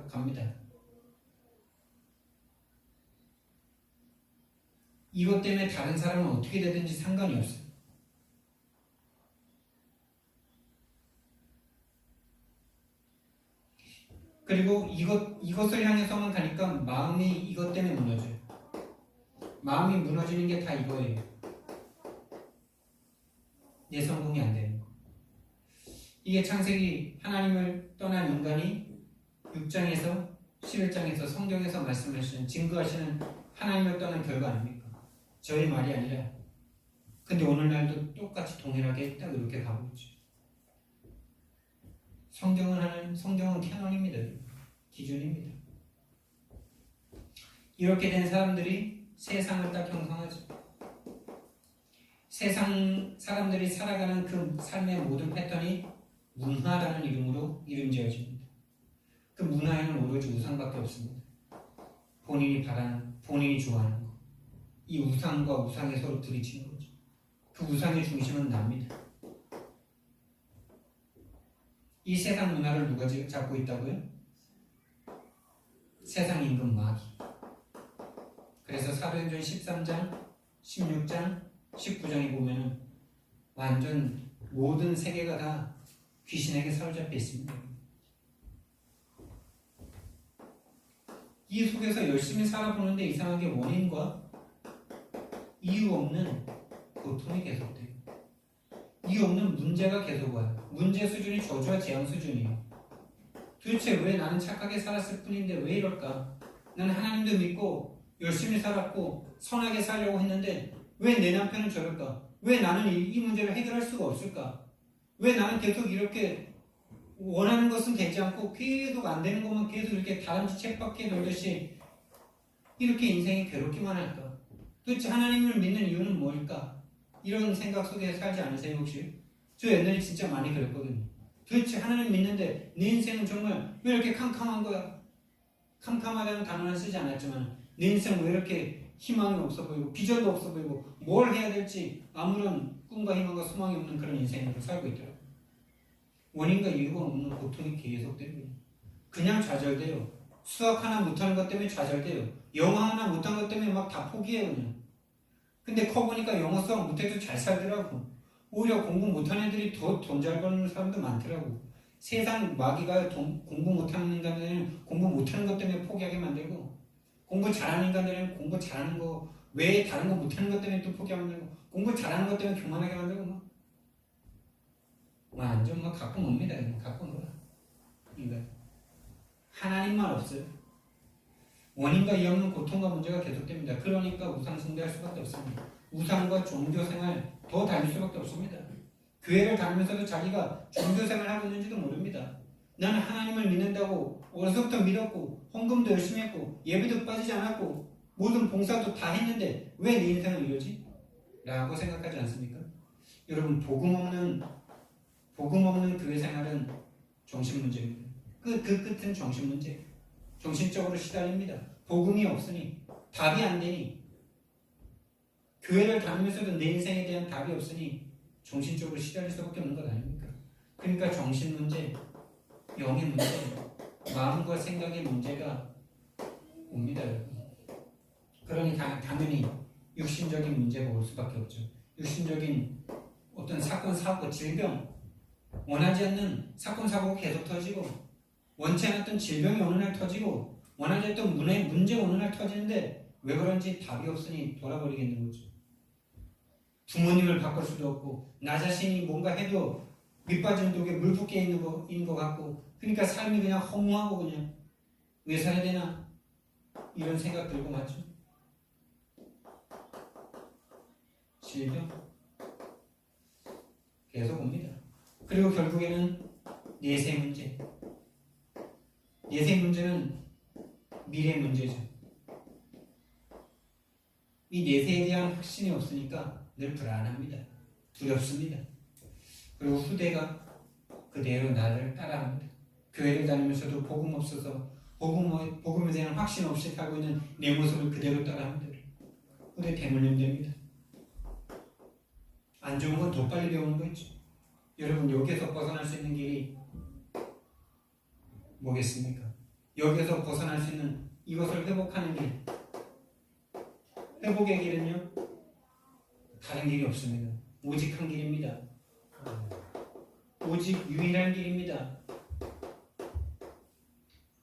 갑니다. 이것 때문에 다른 사람은 어떻게 되든지 상관이 없어요. 그리고 이것을 향해서만 가니까 마음이 이것 때문에 무너져요. 마음이 무너지는 게 다 이거예요. 내 성공이 안 되는 거. 이게 창세기 하나님을 떠난 인간이 6장에서 11장에서 성경에서 말씀하시는 증거하시는 하나님을 떠난 결과 아닙니까? 저의 말이 아니라. 근데 오늘날도 똑같이 동일하게 딱 이렇게 가고 있죠. 성경은 캐논입니다. 기준입니다. 이렇게 된 사람들이 세상을 딱 형성하죠. 세상 사람들이 살아가는 그 삶의 모든 패턴이 문화라는 이름으로 이름 지어집니다. 그 문화에는 오로지 우상밖에 없습니다. 본인이 바라는, 본인이 좋아하는 거. 이 우상과 우상이 서로 부딪히는 거죠. 그 우상의 중심은 납니다. 이 세상 문화를 누가 잡고 있다고요? 세상 임금 마귀. 그래서 사도행전 13장, 16장, 19장에 보면은 완전 모든 세계가 다 귀신에게 사로잡혀 있습니다. 이 속에서 열심히 살아보는데 이상하게 원인과 이유 없는 고통이 계속돼요. 이유 없는 문제가 계속 와요. 문제 수준이 저주와 재앙 수준이에요. 도대체 왜 나는 착하게 살았을 뿐인데 왜 이럴까? 나는 하나님도 믿고 열심히 살았고 선하게 살려고 했는데 왜 내 남편은 저럴까? 왜 나는 이 문제를 해결할 수가 없을까? 왜 나는 계속 이렇게 원하는 것은 되지 않고 계속 안 되는 것만 계속 이렇게 다람쥐 쳇바퀴 돌듯이 이렇게 인생이 괴롭기만 할까? 도대체 하나님을 믿는 이유는 뭘까? 이런 생각 속에 살지 않으세요 혹시? 저 옛날에 진짜 많이 그랬거든요. 도대체 하나님 믿는데 내 인생은 정말 왜 이렇게 캄캄한 거야? 캄캄하다는 단어는 쓰지 않았지만 내 인생은 왜 이렇게 희망이 없어 보이고 비전도 없어 보이고 뭘 해야 될지 아무런 꿈과 희망과 소망이 없는 그런 인생으로 살고 있더라고요. 원인과 이유가 없는 고통이 계속되고 그냥 좌절돼요. 수학 하나 못하는 것 때문에 좌절돼요. 영어 하나 못한 것 때문에 막 다 포기해요 그냥. 근데 커보니까 영어 수학 못해도 잘 살더라고. 오히려 공부 못하는 애들이 더 돈 잘 버는 사람도 많더라고. 세상 마귀가 공부 못하는 인간들은 공부 못하는 것 때문에 포기하게 만들고 공부 잘하는 인간들은 공부 잘하는 거 외에 다른 거 못하는 것 때문에 또 포기하게 만들고 공부 잘하는 것 때문에 교만하게 만들고 막 완전 막 갖고 놉니다. 갖고 놀아. 인간. 하나님만 없어요. 원인과 이유 없는 고통과 문제가 계속됩니다. 그러니까 우상 숭배할 수밖에 없습니다. 우상과 종교생활 더 다닐 수밖에 없습니다. 교회를 다니면서도 자기가 종교생활 하고 있는지도 모릅니다. 나는 하나님을 믿는다고 어려서부터 믿었고 헌금도 열심히 했고 예배도 빠지지 않았고 모든 봉사도 다 했는데 왜 내 인생은 이러지? 라고 생각하지 않습니까? 여러분, 복음 없는 교회 생활은 정신 문제입니다. 그 끝은 정신 문제. 정신적으로 시달립니다. 복음이 없으니, 답이 안 되니, 교회를 다니면서도 내 인생에 대한 답이 없으니 정신적으로 시달릴 수밖에 없는 것 아닙니까? 그러니까 정신 문제, 영의 문제, 마음과 생각의 문제가 옵니다, 여러분. 그러니 당연히 육신적인 문제가 올 수밖에 없죠. 육신적인 어떤 사건, 사고, 질병, 원하지 않는 사건, 사고가 계속 터지고, 원치 않았던 질병이 어느 날 터지고, 원하지 않았던 문제 어느 날 터지는데 왜 그런지 답이 없으니 돌아버리겠는 거죠. 부모님을 바꿀 수도 없고, 나 자신이 뭔가 해도 밑빠진 독에 물 붓게 있는 것 같고, 그러니까 삶이 그냥 허무하고 그냥 왜 살아야 되나 이런 생각 들고 맞죠. 질병 계속 옵니다. 그리고 결국에는 내세 문제. 내세 문제는 미래 문제죠. 이 내세에 대한 확신이 없으니까 늘 불안합니다. 두렵습니다. 그리고 후대가 그대로 나를 따라합니다. 교회를 다니면서도 복음 없어서 복음에 대한 확신 없이 살고 있는 내 모습을 그대로 따라합니다. 후대 대물림됩니다. 안 좋은 건 더 빨리 배우는 거 있죠. 여러분, 여기에서 벗어날 수 있는 길이 뭐겠습니까? 여기에서 벗어날 수 있는 이것을 회복하는 길, 회복의 길은요, 다른 길이 없습니다. 오직 한 길입니다. 오직 유일한 길입니다.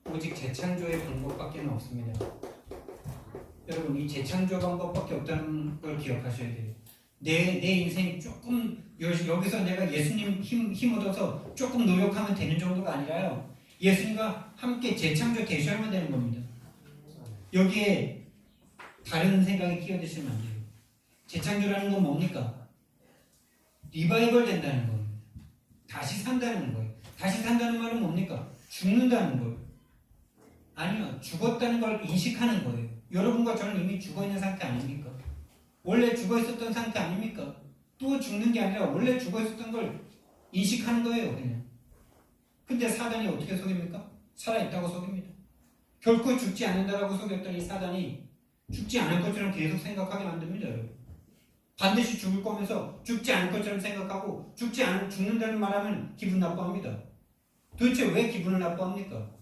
오직 재창조의 방법밖에 없습니다. 여러분, 이 재창조 방법밖에 없다는 걸 기억하셔야 돼요. 내 인생이 조금 여기서 내가 예수님 힘 얻어서 조금 노력하면 되는 정도가 아니라요, 예수님과 함께 재창조 되셔야만 되는 겁니다. 여기에 다른 생각이 끼어드시면 안 돼요. 재창조라는 건 뭡니까? 리바이벌 된다는 겁니다. 다시 산다는 거예요. 다시 산다는 말은 뭡니까? 죽는다는 거예요. 아니요, 죽었다는 걸 인식하는 거예요. 여러분과 저는 이미 죽어있는 상태 아닙니까? 원래 죽어있었던 상태 아닙니까? 또 죽는 게 아니라 원래 죽어있었던 걸 인식하는 거예요, 그냥. 근데 사단이 어떻게 속입니까? 살아있다고 속입니다. 결코 죽지 않는다라고 속였던 이 사단이 죽지 않을 것처럼 계속 생각하게 만듭니다, 여러분. 반드시 죽을 거면서 죽지 않을 것처럼 생각하고 죽는다는 말하면 기분 나빠합니다. 도대체 왜 기분을 나빠합니까?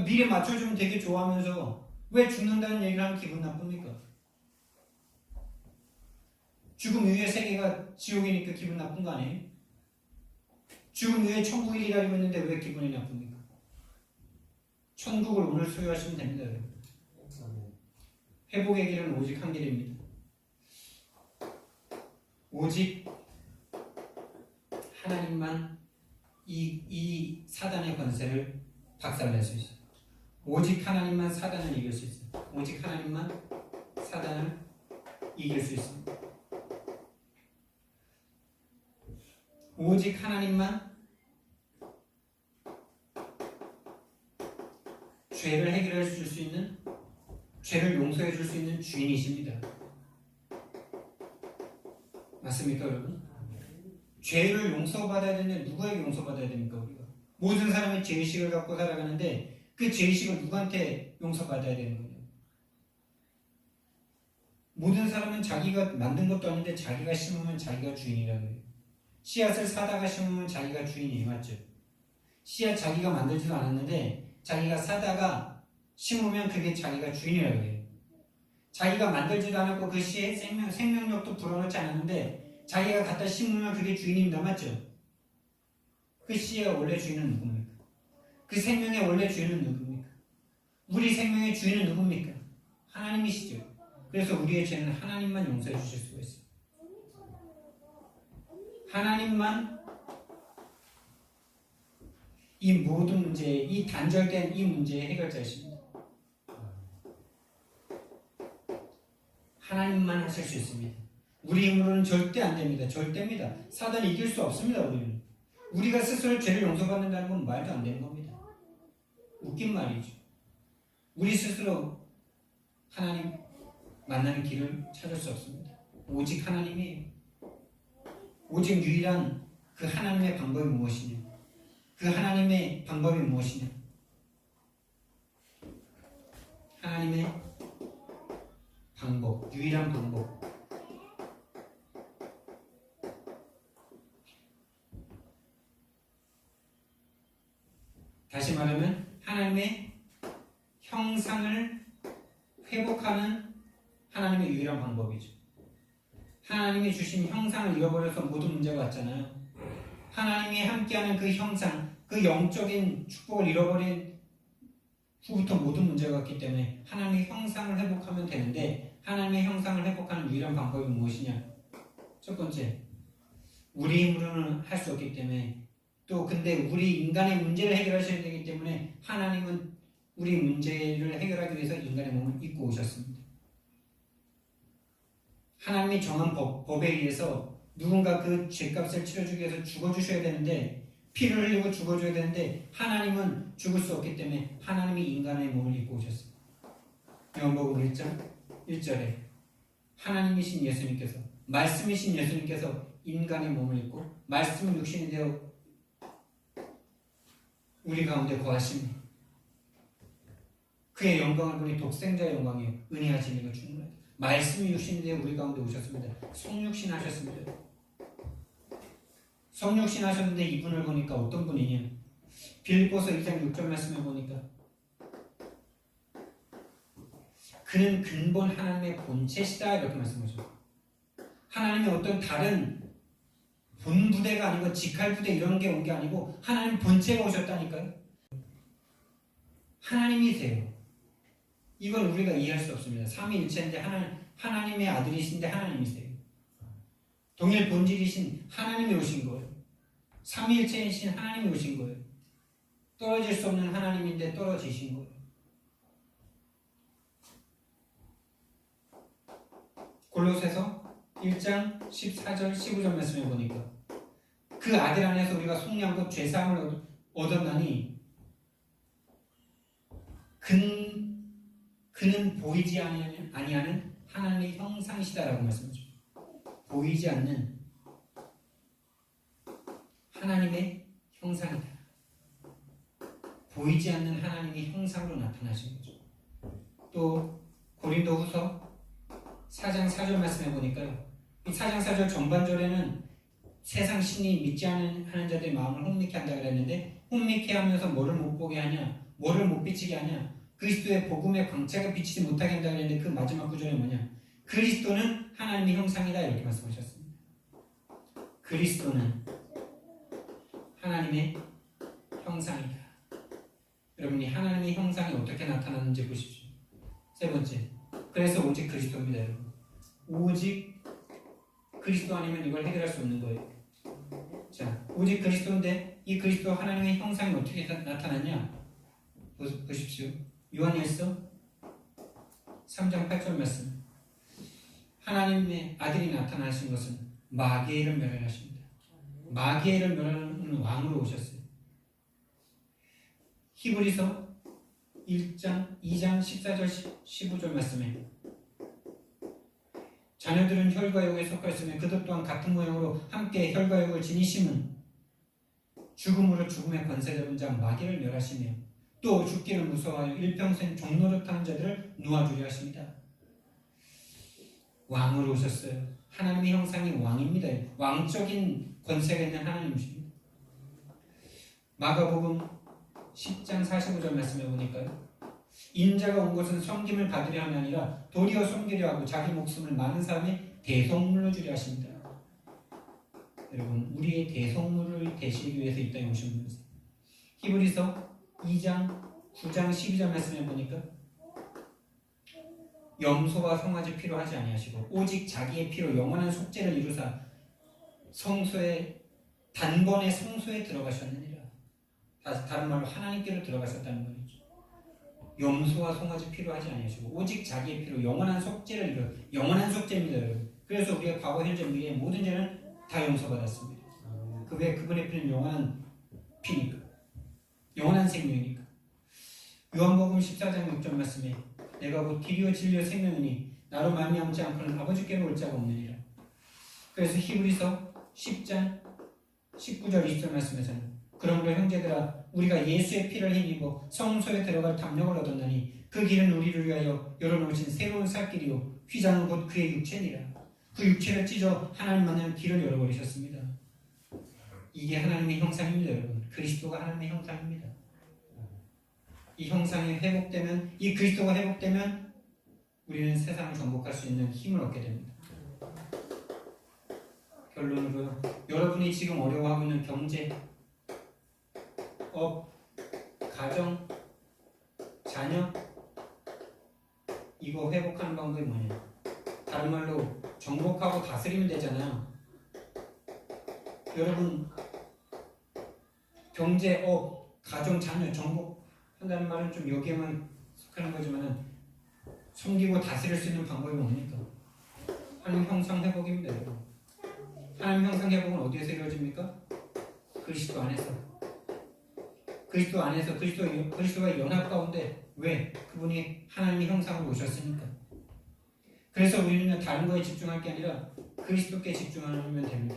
미래 맞춰주면 되게 좋아하면서 왜 죽는다는 얘기를 하면 기분 나쁩니까? 죽음 이후의 세계가 지옥이니까 기분 나쁜 거 아니에요? 죽음 이후에 천국이 기다리고 있는데 왜 기분이 나쁩니까? 천국을 오늘 소유하시면 됩니다, 여러분. 회복의 길은 오직 한 길입니다. 오직 하나님만 이 사단의 권세를 박살낼 수 있어요. 오직 하나님만 사단을 이길 수 있어요. 오직 하나님만 사단을 이길 수 있습니다. 오직 하나님만 죄를 해결해 줄 수 있는, 죄를 용서해 줄 수 있는 주인이십니다. 맞습니까, 여러분? 죄를 용서받아야 되는데 누구에게 용서받아야 됩니까, 우리가? 모든 사람이 죄의식을 갖고 살아가는데 그 죄의식을 누구한테 용서받아야 되는 거냐? 모든 사람은 자기가 만든 것도 아닌데 자기가 심으면 자기가 주인이라고 해요. 씨앗을 사다가 심으면 자기가 주인이에요, 맞죠? 씨앗 자기가 만들지도 않았는데 자기가 사다가 심으면 그게 자기가 주인이라고 해요. 자기가 만들지도 않았고 그 씨의 생명력도 불어넣지 않았는데 자기가 갖다 심으면 그게 주인입니다, 맞죠? 그 씨의 원래 주인은 누굽니까? 그 생명의 원래 주인은 누굽니까? 우리 생명의 주인은 누굽니까? 하나님이시죠. 그래서 우리의 죄는 하나님만 용서해 주실 수가 있어요. 하나님만 이 모든 문제, 이 단절된 이 문제의 해결자이십니다. 하나님만 하실 수 있습니다. 우리 힘으로는 절대 안 됩니다. 절대입니다. 사단이 이길 수 없습니다. 우리가 스스로 죄를 용서받는다는 건 말도 안 되는 겁니다. 웃긴 말이죠. 우리 스스로 하나님 만나는 길을 찾을 수 없습니다. 오직 하나님이에요. 오직 유일한 그 하나님의 방법이 무엇이냐? 그 하나님의 방법이 무엇이냐? 하나님의 방법, 유일한 방법. 다시 말하면 하나님의 형상을 회복하는 하나님의 유일한 방법이죠. 하나님이 주신 형상을 잃어버려서 모든 문제가 왔잖아요. 하나님이 함께하는 그 형상, 그 영적인 축복을 잃어버린 후부터 모든 문제가 왔기 때문에 하나님의 형상을 회복하면 되는데, 하나님의 형상을 회복하는 유일한 방법이 무엇이냐? 첫 번째, 우리 힘으로는 할 수 없기 때문에, 또 근데 우리 인간의 문제를 해결하셔야 되기 때문에 하나님은 우리 문제를 해결하기 위해서 인간의 몸을 입고 오셨습니다. 하나님이 정한 법에 의해서 누군가 그 죄값을 치러주기 위해서 죽어주셔야 되는데, 피를 흘리고 죽어줘야 되는데 하나님은 죽을 수 없기 때문에 하나님이 인간의 몸을 입고 오셨습니다. 요한복음 1장 1절에 하나님이신 예수님께서, 말씀이신 예수님께서 인간의 몸을 입고 말씀은 육신이 되어 우리 가운데 거하시니 그의 영광을 보니 독생자의 영광이요 은혜와 진리가 충만하다. 말씀이 육신이 되어 우리 가운데 오셨습니다. 성육신 하셨습니다. 성육신 하셨는데 이분을 보니까 어떤 분이냐? 빌립보서 2장 6절 말씀을 보니까 그는 근본 하나님의 본체시다 이렇게 말씀하셨어요. 하나님의 어떤 다른 본부대가 아니고 직할부대 이런 게 온 게 아니고 하나님 본체가 오셨다니까요. 하나님이세요. 이걸 우리가 이해할 수 없습니다. 삼위일체인데 하나님의 아들이신데 하나님이세요. 동일 본질이신 하나님이 오신 거예요. 삼위일체이신 하나님이 오신 거예요. 떨어질 수 없는 하나님인데 떨어지신 거예요. 골로새서 1장 14절 15절 말씀해 보니까 그 아들 안에서 우리가 속량과 죄사함을 얻었나니 그는 보이지 아니하는 하나님의 형상이시다라고 말씀하죠. 보이지 않는 하나님의 형상이다. 보이지 않는 하나님의 형상으로 나타나신 거죠. 또 고린도후서 4장 4절 말씀해 보니까요. 이 4장 4절 전반절에는 세상 신이 믿지 하는 자들의 마음을 혼미케 한다 그랬는데, 혼미케 하면서 뭐를 못 보게 하냐, 뭐를 못 비치게 하냐, 그리스도의 복음의 광채가 비치지 못하게 한다 그랬는데 그 마지막 구절은 뭐냐? 그리스도는 하나님의 형상이다 이렇게 말씀하셨습니다. 그리스도는 하나님의 형상이다. 여러분이 하나님의 형상이 어떻게 나타나는지 보십시오. 세 번째, 그래서 오직 그리스도입니다. 여러분, 오직 그리스도 아니면 이걸 해결할 수 없는 거예요. 자, 오직 그리스도인데 이 그리스도 하나님의 형상이 어떻게 나타났냐? 보십시오. 요한일서 3장 8절 말씀. 하나님의 아들이 나타나신 것은 마귀를 멸하십니다. 마귀를 멸하는 왕으로 오셨어요. 히브리서 2장 14절 15절 말씀에 자녀들은 혈과 육에 속하였으며 그들 또한 같은 모양으로 함께 혈과 육을 지니심은 죽음으로 죽음의 권세 잡은 자 마귀를 멸하시며 또 죽기를 무서워하여 일평생 종노릇하는 자들을 놓아주려 하십니다. 왕으로 오셨어요. 하나님의 형상이 왕입니다. 왕적인 권세가 있는 하나님이십니다. 마가복음 10장 45절 말씀해 보니까요. 인자가 온 것은 섬김을 받으려 함이 아니라 도리어 섬기려 하고 자기 목숨을 많은 사람의 대속물로 주려 하십니다. 여러분, 우리의 대속물을 되시기 위해서 이 땅에 오신 분이세요. 히브리서 2장 9장 12절 말씀해 보니까 염소와 송아지 피로 하지 아니하시고 오직 자기의 피로 영원한 속죄를 이루사 성소에 단번에 성소에 들어가셨느니라. 다른 말로 하나님께로 들어가셨다는 말이죠. 염소와 송아지 피로 하지 아니하시고 오직 자기의 피로 영원한 속죄를 이루어. 영원한 속죄입니다, 여러분. 그래서 우리가 과거, 현재, 미래의 모든 죄는 다 용서받았습니다. 그분의 피는 영원한 피니까, 영원한 생명이니까. 요한복음 14장 6절 말씀에 내가 곧 길이요 진리요 생명이니 나로 말미암지 않고는 아버지께로 올 자가 없느니라. 그래서 히브리서 10장 19절 20절 말씀에서는 그러므로 형제들아 우리가 예수의 피를 힘입어 성소에 들어갈 담력을 얻었나니 그 길은 우리를 위하여 열어놓으신 새로운 살 길이요 휘장은 곧 그의 육체니라. 그 육체를 찢어 하나님 만나는 길을 열어버리셨습니다. 이게 하나님의 형상입니다. 여러분. 그리스도가 하나님의 형상입니다. 이 형상이 회복되면, 이 그리스도가 회복되면 우리는 세상을 정복할 수 있는 힘을 얻게 됩니다. 결론으로요, 여러분이 지금 어려워하고 있는 경제, 업, 가정, 자녀, 이거 회복하는 방법이 뭐냐? 다른 말로 정복하고 다스리면 되잖아요. 여러분, 경제, 업, 가정, 자녀, 정복한다는 말은 좀 여기에만 속하는 거지만은 섬기고 다스릴 수 있는 방법이 뭡니까? 하나님 형상 회복입니다. 여러분. 하나님 형상 회복은 어디에서 이루어집니까? 그리스도 안에서. 그리스도 안에서 그리스도와 연합 가운데. 왜? 그분이 하나님의 형상으로 오셨으니까. 그래서 우리는 다른 거에 집중할 게 아니라 그리스도께 집중하면 됩니다.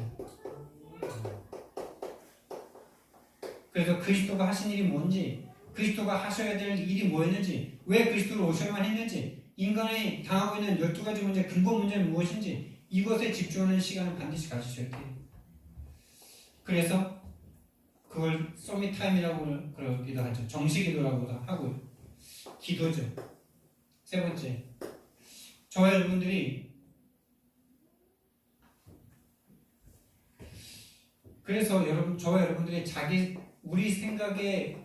그래서 그리스도가 하신 일이 뭔지, 그리스도가 하셔야 될 일이 뭐였는지, 왜 그리스도로 오셔야만 했는지, 인간이 당하고 있는 12가지 문제, 근본 문제는 무엇인지 이것에 집중하는 시간을 반드시 가지셔야 돼요. 그래서 그걸 서밋타임이라고 그러기도 하죠. 정식기도라고도 하고요. 기도죠. 세 번째, 저와 여러분들이 그래서 저와 여러분들이 우리 생각에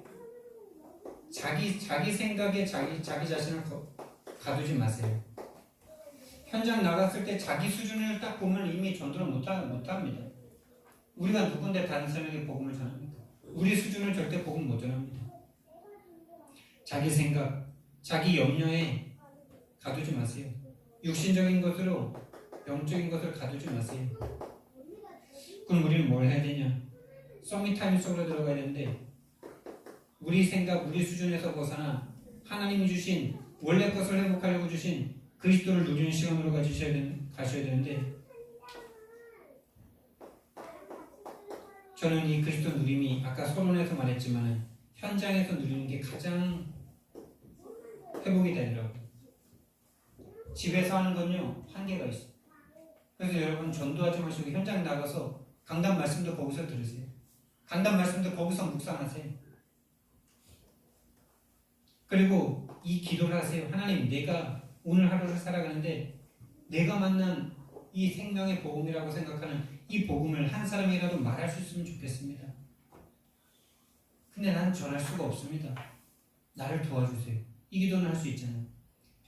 자기 자신을 가두지 마세요. 현장 나갔을 때 자기 수준을 딱 보면 이미 전도를 못합니다. 우리가 누군데 다른 사람에게 복음을 전합니까? 우리 수준을 절대 복음 못 전합니다. 자기 생각, 자기 염려에 가두지 마세요. 육신적인 것으로 영적인 것을 가두지 마세요. 그럼 우리는 뭘 해야 되냐? 서밋타임 속으로 들어가야 되는데 우리 생각, 우리 수준에서 벗어나 하나님이 주신 원래 것을 회복하려고 주신 그리스도를 누리는 시간으로 가셔야 되는데 저는 이 그리스도 누림이 아까 서론에서 말했지만 현장에서 누리는 게 가장 회복이 되더라고요. 집에서 하는 건요 한계가 있어요. 그래서 여러분 전도하지 마시고 현장 나가서 강단 말씀도 거기서 들으세요. 강단 말씀도 거기서 묵상하세요. 그리고 이 기도를 하세요. 하나님, 내가 오늘 하루를 살아가는데 내가 만난 이 생명의 복음이라고 생각하는 이 복음을 한 사람이라도 말할 수 있으면 좋겠습니다. 근데 난 전할 수가 없습니다. 나를 도와주세요. 이 기도는 할 수 있잖아요.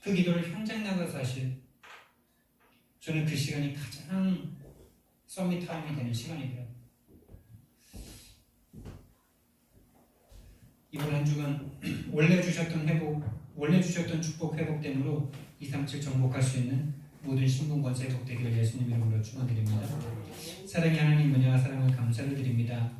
그 기도를 현장 나가서 하실. 저는 그 시간이 가장 서밋타임이 되는 시간이더라고요. 이번 한 주간 원래 주셨던 회복, 원래 주셨던 축복 회복됨으로 237 정복할 수 있는 모든 신분 권세 회복되기를 예수님 이름으로 축원드립니다. 사랑의 하나님 은혜와 사랑을 감사를 드립니다.